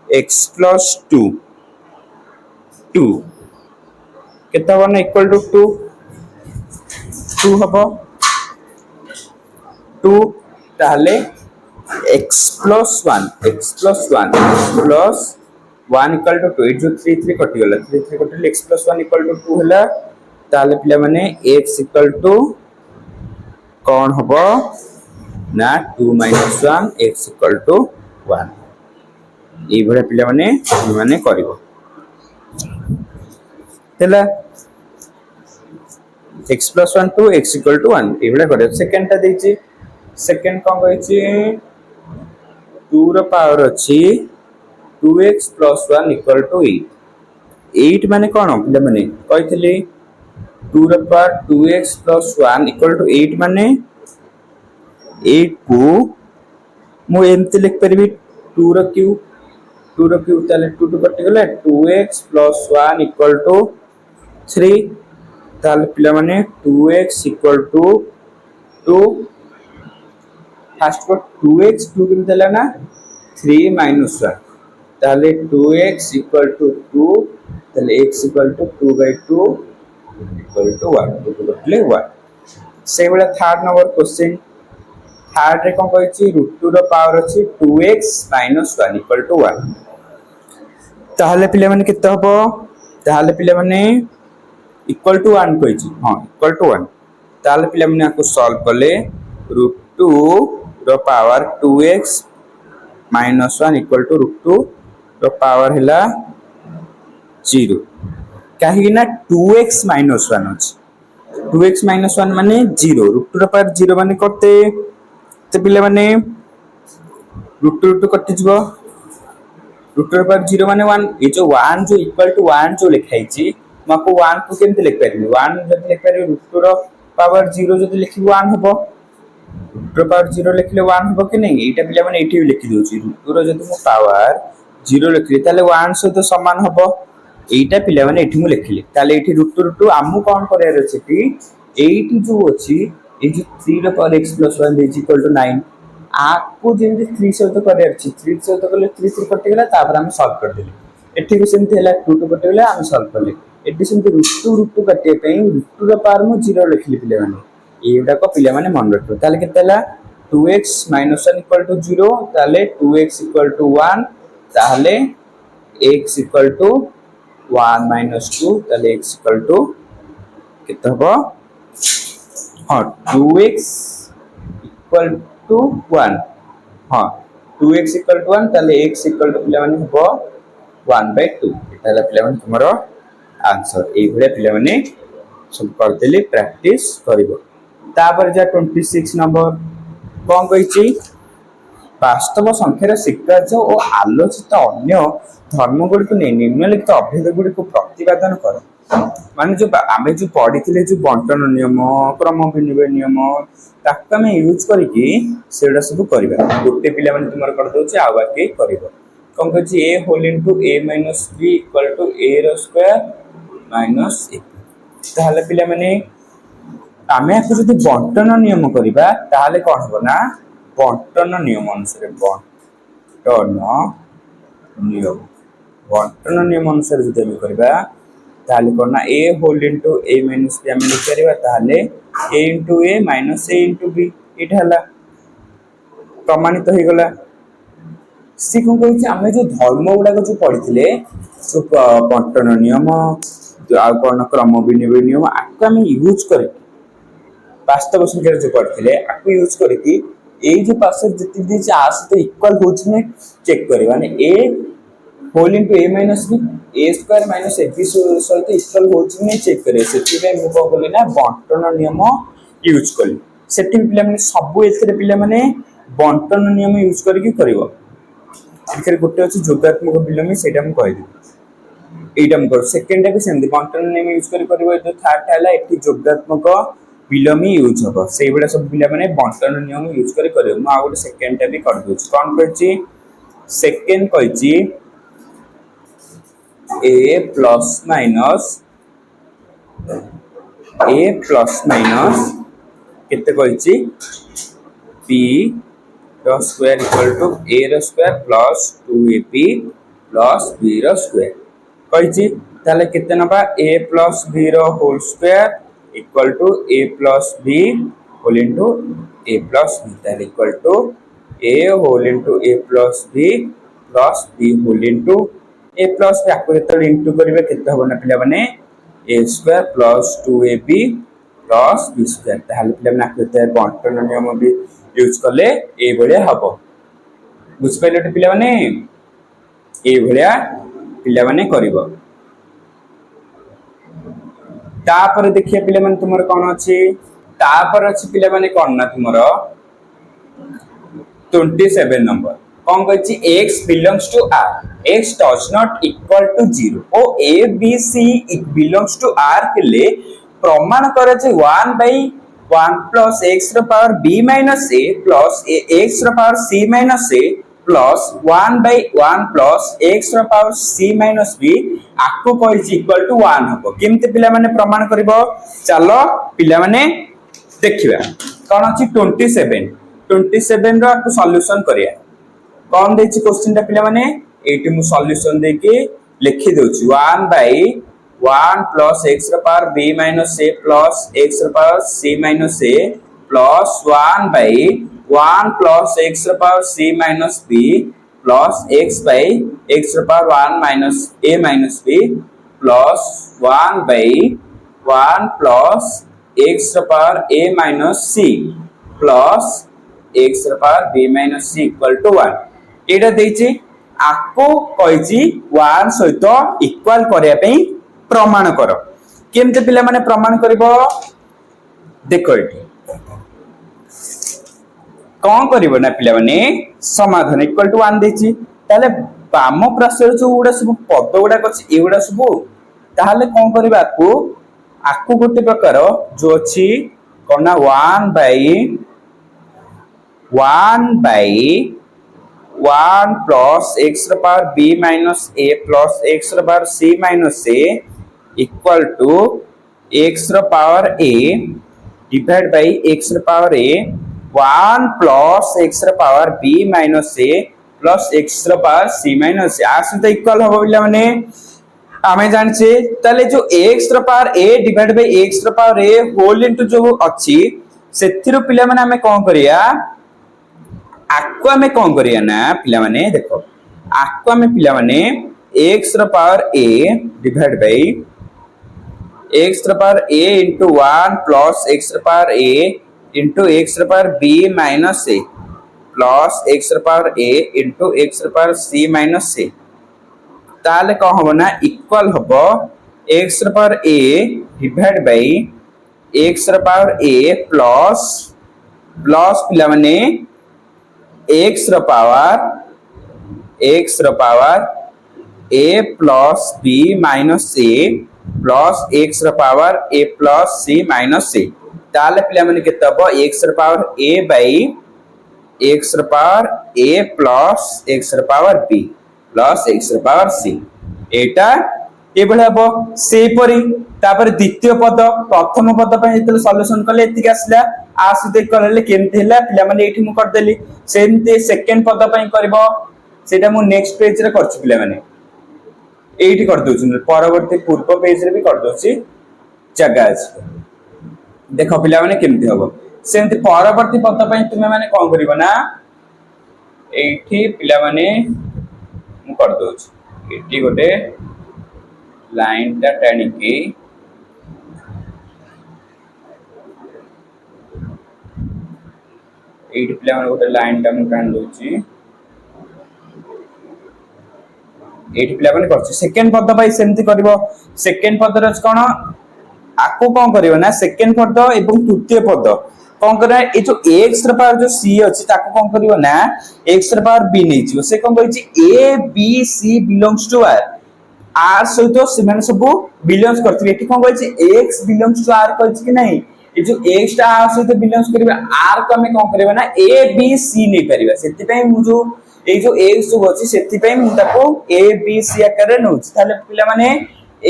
x प्लस 2 केते हबो ना इक्वल टू 2 हबो 2 ताले x plus 1 plus 1 equal to 2 जो 3 कटि गला 3 कटिले x प्लस 1 इक्वल टू 2 हला ताले पिला माने x इक्वल टू कौन हबो ना 2 माइनस 1 x इक्वल टू 1 ए भले पिला माने करिवो तेला x plus 1 to x equal to 1 ए भले करे सेकंड ता देछि सेकंड कोन कहै 2 रो पावर अछि 2x प्लस 1 इक्वल टू 8 माने कोन पिला माने कहितले 2 रो power 2x plus 1 equal to 8 माने 8 को मु एमते लिख परबी 2 रो क्यू ताले 2 कटि गले 2x प्लस 1 इक्वल टू 3 ताले पिला माने 2x इक्वल टू 2 फर्स्ट को 2x 2 किन देला ना 3 माइनस 1 ताले 2x इक्वल टू 2 ताले x equal to 2/2 equal to 1 2 कटले 1 से वाला थर्ड नंबर क्वेश्चन थर्ड रे कोन कहै √2 रो पावर अछि 2x माइनस 1 इक्वल टू 1 ताले पिले माने केते हबो ताले पिले माने इक्वल टू 1 कहै हां इक्वल टू 1 ताले पिले माने को सॉल्व करले √2 रो power 2x minus 1 equal to √2 रो पावर हला 0 काहे ना 2x माइनस 1 अछि 2x माइनस 1 माने 0 √2 रो पावर 0 माने करते ते पिले माने √2 कटि जबो √2 रो पावर 0 माने 1 ए जो 1 जो इक्वल टू 1 जो लिखाइ छी मको 1 को केमते लिख परबी 1 जति लिख परबी √2 रो पावर 0 जति लिखि 1 हबो √2 रो पावर 0 लिखले 1 हबो कि नै एटा पिले माने एठी लिखि दोछि √2 रो जति मो पावर 0 लिखली ताले 1 सहित समान हबो एटा पिले माने एठी मु लिखली ताले एठी √2 आमु कोन करे रछि कि एठी जो अछि ए जो 3 रो power x plus 1 is equal to 9 आपको जेमती 3 सहित करियर अछि 3 सहित कले 3 3 कटि गेला तापर हम सॉल्व कर देली एठी भी सेमती हैला 2 2 कटि गेला हम सॉल्व करले एठी सेमती रूट 2 कटि पे रूट 2 रो पावर मु 0 लिखली पिले माने एटा को पिले माने मन रखो ताले केते हैला 2x - 1 = 0 ताले 2x = 1 ताले x = 1 - 2 ताले x = केते हबो हां 2x = 1 हां 2x = 1 ताले x = पिले माने हबो 1/2 एटा ला पिले माने तुमरो आंसर ए भले पिले माने सब कर देली प्रैक्टिस करिवो तापर जा 26 नंबर कोन कहिची वास्तव संख्यार स्वीकार्य और आलोचित अन्य धर्म गुड़ी को निम्नलिखित अभेद गुड़ी को प्रतिपादन कर माने जो आमे जो पढ़ी जो बंटन नियम क्रम विनिमय नियम ताक आमे यूज करके सेडा सब करबा गोटे पिला माने तुमर कर दोचे आ बाकी करबो कोन कहछि a whole into a - b = a रो स्क्वायर माइनस a ताहले पिला माने आमे आको जदि बंटन नियम करबा ताहले कोन हो ना बंटन नियम अनुसार बंटन नियम अनुसार जदि हम करबा ताहले कोन ना a whole into a - b हम लिख करबा ताहले a * a - a * b इटा हला प्रमाणित हो गला सी कोन कहछि आमे जो धर्म गुडा जो पढिथिले सो बंटन नियम आ कोन क्रम विनिमय नियम आको हम यूज करे वास्तव संख्या जो पढिथिले आको यूज करके ए जो पास जति दी आस तो इक्वल होछ ने चेक करे माने a whole into a - b a square - ab सहित इक्वल होछ ने चेक करे सेति बे मु को बोली ना बंटन नियम यूज करी सेति पिला माने सब एथरे पिला माने बंटन नियम यूज करके करिवो एथरे गोटे अछि जोगात्मक विलोमी सेटा हम कहि दे एटा हम कर सेकंड के सेमि बंटन नियम यूज करी करिवो जो थर्ड हैला एठी जोगात्मक विलोमी यूज होबो सेइ बेला सब पिला माने बंटन नियम यूज करी करिवो म आउट सेकंड टा भी कर दो कोन कहछि सेकंड कहछि a plus minus केते कहछि b रो स्क्वायर इक्वल टू a रो square plus 2ab plus b रो स्क्वायर कहछि ताले केते नबा a plus b रो whole square equal to a plus b whole into a plus b ताले equal to a whole into a plus b plus b whole into a plus b आको जेतले into करबे केते हबो ना पिला माने a square plus 2ab plus b square ताले पिला माने आको जेते बंटन नियम भी यूज करले ए भलिया हबो बुझ पाइले पिला माने ए भलिया पिला माने करबो तापर देखिए पिला माने तुमर कोन अछि तापर अछि पिला माने कोन ना तुमर 27 नंबर कोन कहछि x belongs to r x does not equal to 0 ओ a b c it belongs to r के लिए प्रमाण करे जे 1/1 plus x रो power b minus a plus x रो power c minus a plus 1/1 plus x रो power c minus b आको कहछि इक्वल टू 1 हबो केमते पिला माने प्रमाण करबो चलो पिला माने देखिबा कोन अछि 27 रो आको सॉल्यूशन करिया कोन देछि क्वेश्चन ता पिला माने एटी मु सॉल्यूशन दे के लिखि दोछि 1/1 plus x रो power b minus a plus x रो power c minus a plus 1/1 plus x रो power c minus b plus x रो power 1 minus a minus b plus 1/1 plus x रो power a minus c plus x रो power b minus c equal to 1 एटा देछि आको कहछि 1 सहित equal करिया पई प्रमाण करो केमते पिला माने प्रमाण करबो देखो एटी कोन करबो ना पिला माने समाधान इक्वल टू 1 देछि ताले बाम प्रश्न जो उडा सब पद उडा कछि एउडा सब ताले कोन करबा आको गोटे प्रकार जो अछि कोना 1/1 plus x रो power b minus a plus x रो power c minus a equal to x रो power a divided by x रो पावर a 1 प्लस x ର पावर b माइनस a प्लस x ର पावर c माइनस a आ सहित इक्वल हो पिला माने आमे जानछे ताले जो x ର power a divide by x ର पावर a होल इनटू जो अछि सेथिरो पिला माने आमे कोन करिया आको आमे कोन करिया ना पिला माने देखो आको आमे पिला माने x ର power a divide by x ର power a into 1 plus x ର पावर a into x ର power b minus a plus x ର पावर a into x ର पावर c minus a ताले कौन होबो ना इक्वल होबो x ର power a divide by x ର पावर a plus प्लस पिला माने x ର power a plus b minus a plus x ର power a plus c minus c ताले पिला माने केते हबो x ର पावर a बाय x ର पावर a प्लस x ର पावर b प्लस x ର पावर c एटा एबले हबो सेही परी तापर द्वितीय पद प्रथम पद पे जेतले सॉल्यूशन करले एतिक आसला आ सुते करले केमते हला पिला माने एठी मु कर देली सेमते सेकंड पद पे करबो सेटा मु नेक्स्ट पेज रे करछु पिला माने एठी कर दोछु परवर्ती पूर्व पेज रे भी कर दोछि जगह अछि देखो पिला माने केमते हबो सेमते परवर्ती पद पय तुमे माने कोन करिवो ना एठी पिला माने मु कर दोछि एठी गोटे लाइन ता टाणी के एठी पिला माने गोटे लाइन ता मु टाण दोछि एठी पिला माने करछि सेकंड पद बाय सेमति करबो सेकंड पद रस कोन आको कोन करिवो ना सेकंड पद एवं तृतीय पद कोन करे ए जो x र पावर जो c अछि ताको कोन करिवो ना x र पावर b नै छियो से कोन कहै छी a b c belongs to r r सहित सिमेन सब बिलोंग्स करथि एठी कोन कहै छी x बिलोंग्स टू r कहै छी कि नै ए जो x टा r सहित बिलोंग्स करबा r को हमें कोन करबा ना a b c नै परिबा सेति पय मु जो ए जो x जो अछि सेति पय मु ताको a b c आकार रे नउछि ताले पिला माने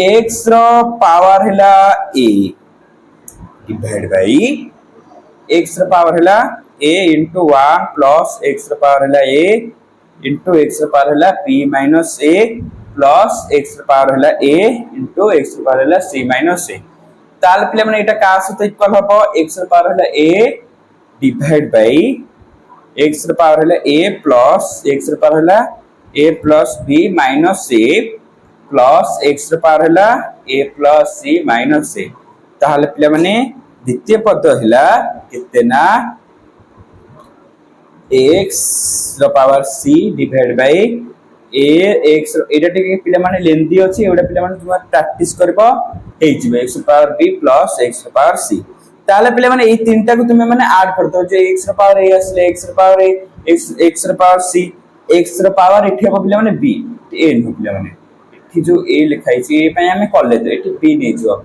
x रो पावर हला a डिवाइड बाय x रो पावर हला a into 1 plus x रो पावर हला a into x रो पावर हला b minus a plus x रो पावर हला a into x रो पावर हला c minus a ताले पिला माने एटा का सहित इक्वल हबो x रो पावर हला a डिवाइड बाय x रो पावर हला a plus x रो पावर हला a plus b minus a plus x रो पावर हला a plus c minus a ताले पिला माने द्वितीय पद हला केते ना x रो power c divide by a x एटा टिके पिला माने लेंदी अछि एटा पिला माने तुम प्रैक्टिस करबो हे जिवे x रो पावर b plus x रो पावर c ताले पिला माने ए तीनटा को तुमे माने ऐड कर दो जे x रो पावर a असले x रो पावर a x रो पावर c x रो पावर एठी हो पिला माने b a न पिला माने एठी जो a लिखाई छी ए पय हमें कॉल ले एठी b नै जो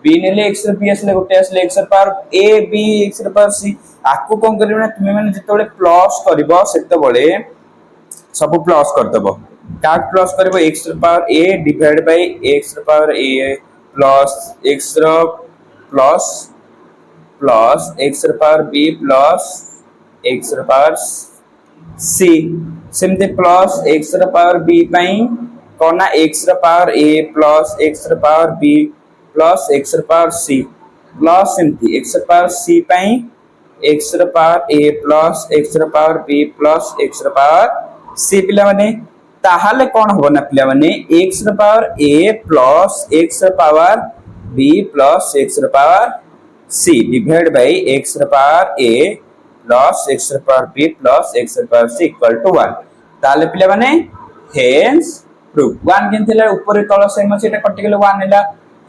b नेले x रो b असले गोटे असले x रो पावर a b x रो पावर c आको कोन करियो ना तुमे माने जेतोले प्लस करबो सेतो बळे सब प्लस कर दबो का प्लस करबो x रो power a divide by x रो पावर a प्लस x रो प्लस प्लस x रो पावर b प्लस x रो पावर c सेमते प्लस x रो पावर b पई कोना x रो पावर a प्लस x रो पावर b प्लस x रो पावर c प्लस सेमते x रो पावर c पई x रो पावर a प्लस x रो पावर b प्लस x रो पावर c पिला माने ताहाले कोन होबो ना पिला माने x रो पावर a प्लस x रो पावर b प्लस x रो power c divide by x रो पावर a प्लस x रो पावर b प्लस x रो पावर c इक्वल टू 1 ताले पिला माने हेंस प्रूफ 1 केनतेला ऊपर तळ सेम अछि एटा कटिकल 1 हैला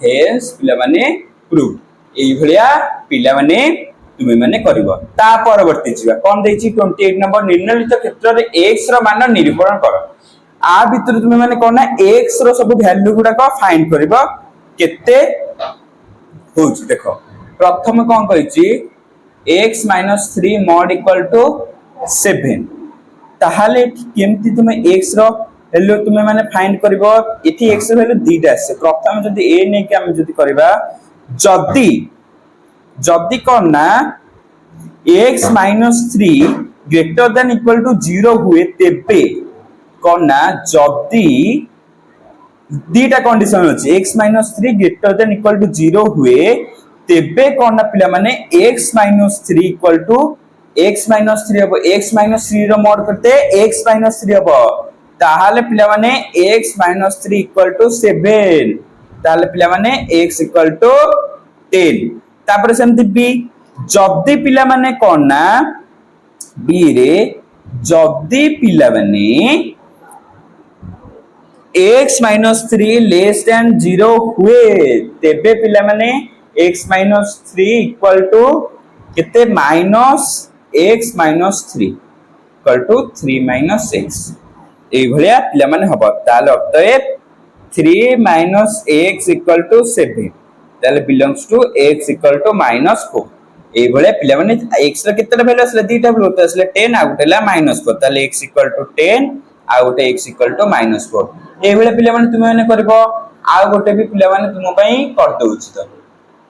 हेंस पिला माने प्रूफ एई भलिया पिला माने तुमे माने करबो ता परवर्ती जिवा कोन देछि 28 नंबर निर्णलित क्षेत्र रे x रो मान निरूपण कर आ भितर तुमे माने कोन ना x रो सब वैल्यू गुडा को फाइंड करबो केते होछि देखो प्रथम कोन कहिछि x - 3 mod इक्वल टू 7 ताहाले केमति तुमे x रो वैल्यू तुमे माने फाइंड करबो एठी x रो वैल्यू दीटा आसे प्रथम जदी a नै के हम जदी करबा जदी कोन ना x minus 3 greater than equal to 0 हुए तेबे कौन ना जदी दीटा कंडीशन अछि x minus 3 greater than equal to 0 हुए तेबे कौन ना पिला माने x minus 3 equal to x minus 3 हबो x माइनस 3 रो मोड करते x माइनस 3 हबो ताहाले पिला माने x माइनस 3 इक्वल टू 7 ताहाले पिला माने x इक्वल टू 10 तापर सेमति b जदी पिला माने कौन ना b रे जदी पिला माने x माइनस 3 लेस देन 0 हुए तेबे पिला माने x माइनस 3 इक्वल टू केते minus x minus 3 equal to 3 minus x ए भलिया पिला माने हबो ताले अतएव 3 माइनस x इक्वल टू 7 ताले belongs to x equal to minus 4 ए भलिया पिला माने x रा केतेटा वैल्यू असले दीटा वैल्यू तो असले 10 आ गुटेला माइनस 4 ताले x इक्वल टू 10 आ गोटे x इक्वल टू माइनस 4 ए भले पिला माने तुमे माने करबो आ गोटे भी पिला माने तुम पई कर दउछि तो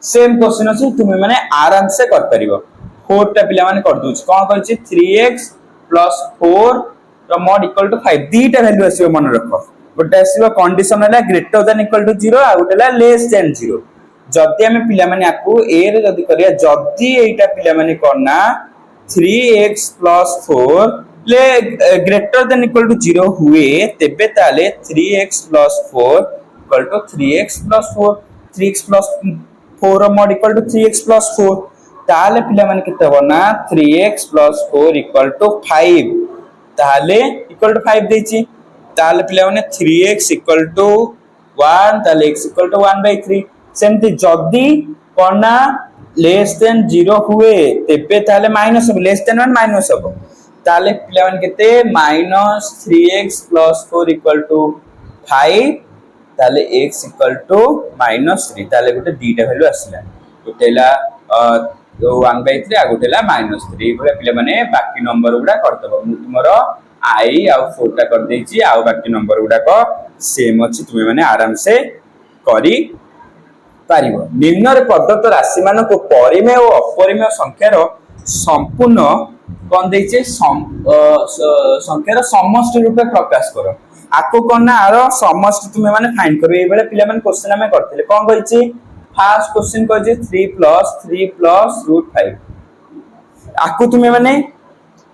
सेम क्वेश्चन अछि तुमे माने आराम से कर परिबो 4 टा पिला माने कर दउछि कोन करछि 3x 4 रो मॉड इक्वल टू 5 दीटा वैल्यू आसीबो मन रखो गोटे आसीबो कंडीशन हला ग्रेटर देन इक्वल टू 0 आ गोटे हला लेस देन 0 जदी हमें पिला माने आकू ए रे जदी करिया जदी एटा पिला माने करना 3x 4 ले ग्रेटर देन इक्वल टू 0 हुए तेबे ताले 3x 4 equal to 3x 4 3x 4 रो मॉड इक्वल टू 3x 4 ताले पिला माने केते होना 3x 4 इक्वल टू 5 ताले इक्वल टू 5 देछि ताले पिला माने 3x इक्वल टू 1 ताले x इक्वल टू 1/3 सेमति जदी कोना लेस देन 0 हुए तेबे ताले माइनस हो लेस देन 1 माइनस हो ताले पिला माने केते माइनस 3x 4 इक्वल टू 5 ताले x इक्वल टू माइनस 3 ताले गोटे दीटा वैल्यू आसिला गोटेला 1/3 आ गोटेला माइनस 3 भले पिला माने बाकी नंबर गुडा करतबो मु तुमरो i आ 4 टा कर देछि आ बाकी नंबर गुडा को सेम अछि तुमे माने आराम से करी पारिबो निम्न रे प्रदत्त राशि मान को परिमेय और अपरिमेय संख्यार संपूर्ण कोन देइछे संख्यार समष्टि रूपे प्रकाश करो आको कोन ना आरो समष्टि तुमे माने फाइंड करो ए बेले पिला माने क्वेश्चन हमें करथिले कोन कहिछि फर्स्ट क्वेश्चन कहिछि 3 + 3 + आको तुमे माने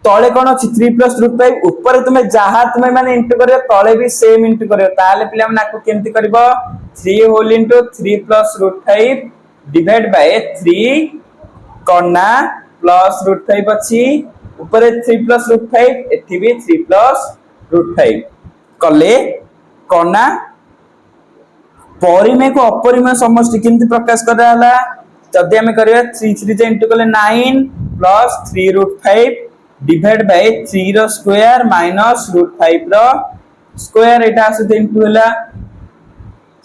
तळे कोन अछि 3 + √5 ऊपर तुमे जहा तुमे माने इंटू करियो तळे भी सेम इंटू करियो ताले पिला माने आको केमति करबो 3 होल इंटू 3 + √5 डिवाइड बाय 3 कोना प्लस √5 अछि ऊपर 3 + √5 एठी भी 3 + √5 कले कोना परिमेय को अपरिमेय समष्टि केमति प्रकाश कराला जदी हमें करिया 3 3 जे इंटू कले 9 + 3 √5 डिवाइड बाय 3 रो स्क्वायर माइनस √5 रो स्क्वायर एटा आसे इंटू होला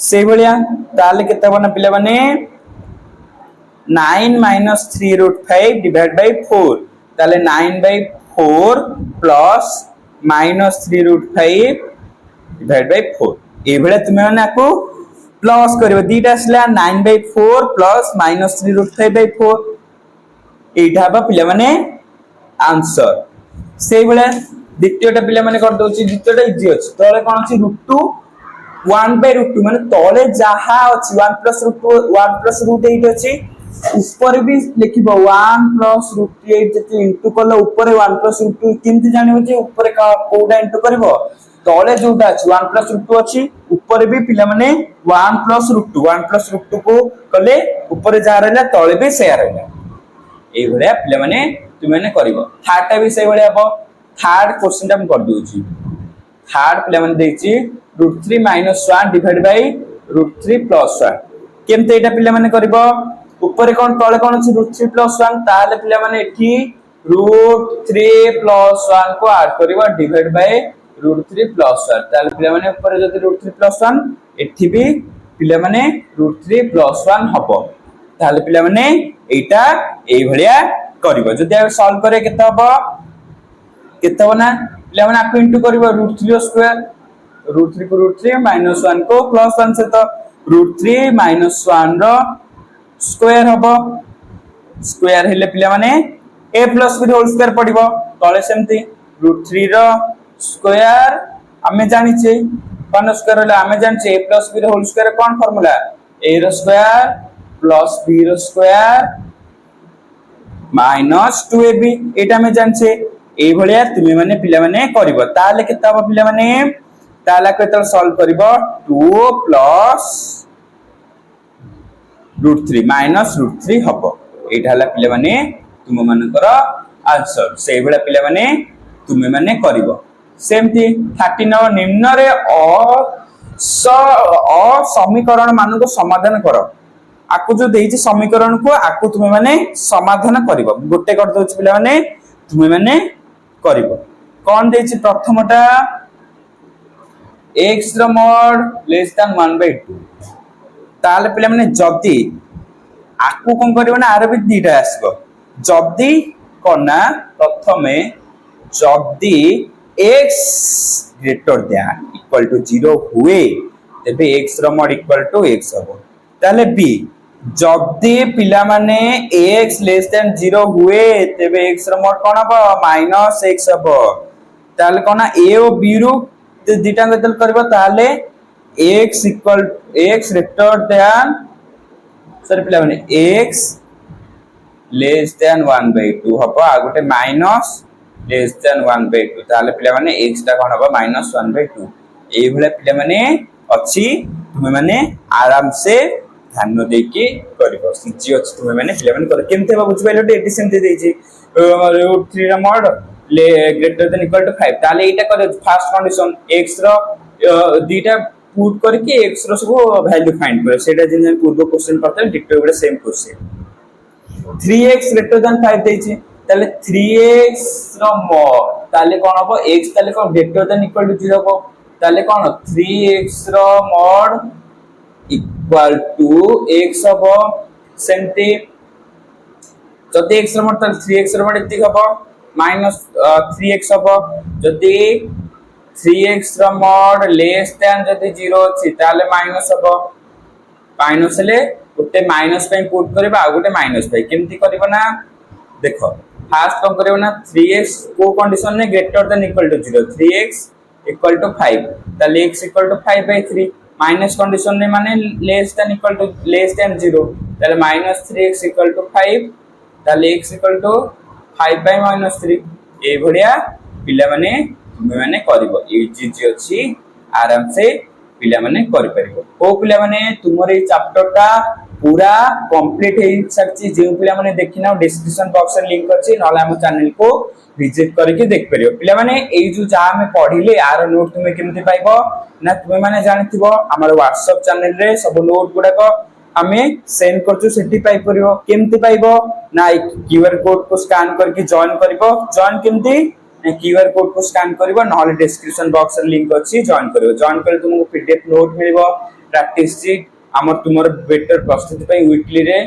से बलिया ताले केते बना पिले माने 9 - 3 √5 डिवाइड बाय 4 ताले 9/4 प्लस -3 √5 डिवाइड बाय 4 ए बेले तुमे माने आको प्लस करबो दीटा असला 9/4 प्लस -3 √5/4 एटा बा पिले माने आंसर से बेले द्वितीयटा पिले माने कर दोछि द्वितीयटा इजी अछि तळे कोन अछि √2 1/√2 माने तळे जहा अछि 1 + √2 1 + √8 अछि ऊपर भी लिखिबो 1 + √8 जति इंटू करले ऊपर 1 + √2 किंति जानिबो जे ऊपर का कोडा इंटू करबो तळे जोटा अछि 1 + √2 अछि ऊपर भी पिला माने 1 + √2 को कले ऊपर जा रहला तळे भी शेयर रहला ए भलिया पिला माने तुम माने करबो थर्ड टा भी से भलिया हबो थर्ड क्वेश्चन टा हम कर दोछि थर्ड पिला माने देछि √3 - 1 डिवाइड बाय √3 + 1 केमते एटा पिला माने करबो ऊपर कोन तळे कोन अछि √3 + 1 ताले पिला माने एठी √3 + 1 को ऐड करबो डिवाइड बाय √3 + 1 ताले पिला माने ऊपर जति √3 + 1 एठी भी पिला माने √3 + 1 हबो ताले पिला माने एटा एई भलिया करबो जदि आ सॉल्व करे केते हबो ना पिला माने आको इंटू करबो √3 रो स्क्वायर √3 को √3 -1 को +1 से तो √3 - 1 रो स्क्वायर हबो स्क्वायर हेले पिला माने a plus b whole square पड़िबो तळे सेमती √3 रो स्क्वायर हमें जानिचे कोन स्क्वायर होला हमें जानिचे a plus b whole square कोन फार्मूला a रो स्क्वायर प्लस b रो स्क्वायर माइनस 2ab एटा में जानिचे ए भलिया तुमे माने पिला माने करबो ताले केता हो पिला माने ताला केता सॉल्व करबो 2 प्लस √3 माइनस √3 हबो एटा हला पिला माने तुम मानकर आंसर से भलिया पिला माने तुमे माने करबो सेमती 39 निम्न रे समीकरण मान को समाधान करो आकु जो देइछि समीकरण को आकु तुमे माने समाधान करबो गोटे कर दोछ पिला माने तुमे माने करबो कोन देइछि प्रथमटा x रो mod लेस देन 1/2 ताले पिला माने जदी आकु कोन करबो ना आरो भी दीटा आसबो जदी कोना प्रथमे जदी x greater than equal to 0 हुए तबे x रो mod इक्वल टू x हबो ताले b जदी पिला माने x लेस देन 0 हुए तबे x रो mod कोन हबो माइनस x हबो ताले कोना a और b रो दीटा गतल करबो ताले x equal x greater then sir पिला माने x लेस देन 1/2 हबो आ गोटे माइनस लेस देन 1/2 ताले पिला माने x ता कोन हबो माइनस 1/2 ए भले पिला माने अछि तुमे माने आराम से ध्यान देकी करबो सिजी अछि तुमे माने पिला माने कर केमते बा बुझ पाइलो एटी सेमते देछि √3 रा mod ले ग्रेटर देन इक्वल टू 5 ताले एटा कर फर्स्ट कंडीशन x रो दीटा पुट करके x रो सब वैल्यू फाइंड कर सेटा जिन पूर्व क्वेश्चन करते डिक्टो बडे same question 3x greater than 5 देछि ताले 3x रो mod ताले कोन हबो x ताले कोन ग्रेटर देन इक्वल टू 0 हबो ताले कोन 3x रो mod इक्वल टू x हबो सेमती जदी x रो mod ताले 3x रो mod इति हबो माइनस 3x हबो जदी 3x रो mod लेस देन जदी 0 अछि ताले माइनस हबो माइनस ले गोटे माइनस पे पुट करबा आ गोटे माइनस पे केमती करबा ना देखो फर्स्ट कम करबा ना 3x को कंडीशन ने greater than equal to 0 3x equal to 5 ताले x equal to 5/3 minus condition ने माने लेस देन 0 ताले माइनस 3x इक्वल टू 5 ताले x इक्वल टू 5/-3 ए भडिया पिला माने तुमे माने करबो ए चीज अछि आराम से पिला माने कर परिबो ओ पिला माने तुमर ए चैप्टर ता पूरा कंप्लीट हे सकछि जे पिला माने देखिना डिस्क्रिप्शन बॉक्स रे लिंक अछि नले हम चैनल को विजिट करके देख परिबो पिला माने ए जो जा हम पढिले यार नोट तुमे केमति पाइबो ना तुमे माने जानिथिबो हमर WhatsApp चैनल रे सब नोट गुडा को हमें सेंड करछु सेठी पाइ परिबो केमति पाइबो ना क्यूआर कोड को स्कैन करके जॉइन करिबो जॉइन केमति क्यूआर कोड को स्कैन करिवो नहले डिस्क्रिप्शन बॉक्स रे लिंक अछि जॉइन करिवो जॉइन करे तुमको पीडीएफ नोट मिलिवो प्रैक्टिस शीट हमर तुमर बेटर प्रस्तुति पई वीकली रे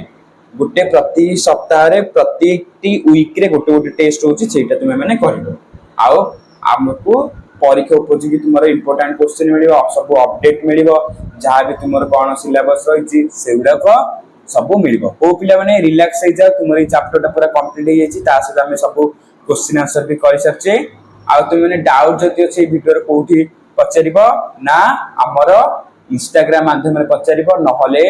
गुटे प्रति सप्ताह रे प्रति वीक रे गुटे गुटे टेस्ट होछि सेटा तुमे माने करिवो आउ हमको परीक्षा उपयोगी तुमर इंपोर्टेंट क्वेश्चन मिलिवो सब अपडेट मिलिवो जहां भी तुमर कोन सिलेबस रहिछि सेउडा को सब मिलिवो ओ पिला माने रिलैक्स हो जा तुमर ई चैप्टर ता पूरा कंप्लीट हो जायछि ता से हमें सब क्वेश्चन आंसर भी करि सकछे आ तुम माने डाउट जति अछि वीडियो रे कोठी पचारिबो ना हमर इंस्टाग्राम माध्यम रे पचारिबो नहले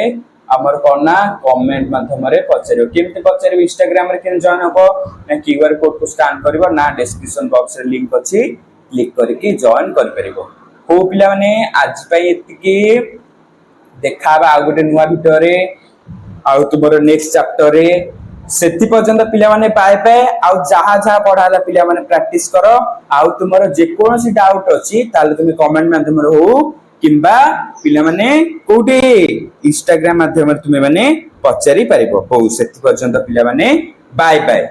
हमर कोना कमेंट माध्यम रे पचारिबो केमते पचारिबो इंस्टाग्राम रे केन जॉइन हबो ना क्यूआर कोड को स्कैन करिवो ना डिस्क्रिप्शन बॉक्स रे लिंक अछि क्लिक करके जॉइन कर परिबो हो पिला माने आज पई एतिकी देखाबा आ गोटे नुवा वीडियो रे आ तुमरो नेक्स्ट चैप्टर रे सेति पर्यंत पिला माने पाए पाए आ जहा जहा पढाला पिला माने प्रैक्टिस करो आ तुमरो जे कोनोसी डाउट अछि ताले तुमे कमेंट माध्यम रे हो किंबा पिला माने कोठी इंस्टाग्राम माध्यम रे तुमे माने पचारि परिबो हो सेति पर्यंत पिला माने बाय बाय।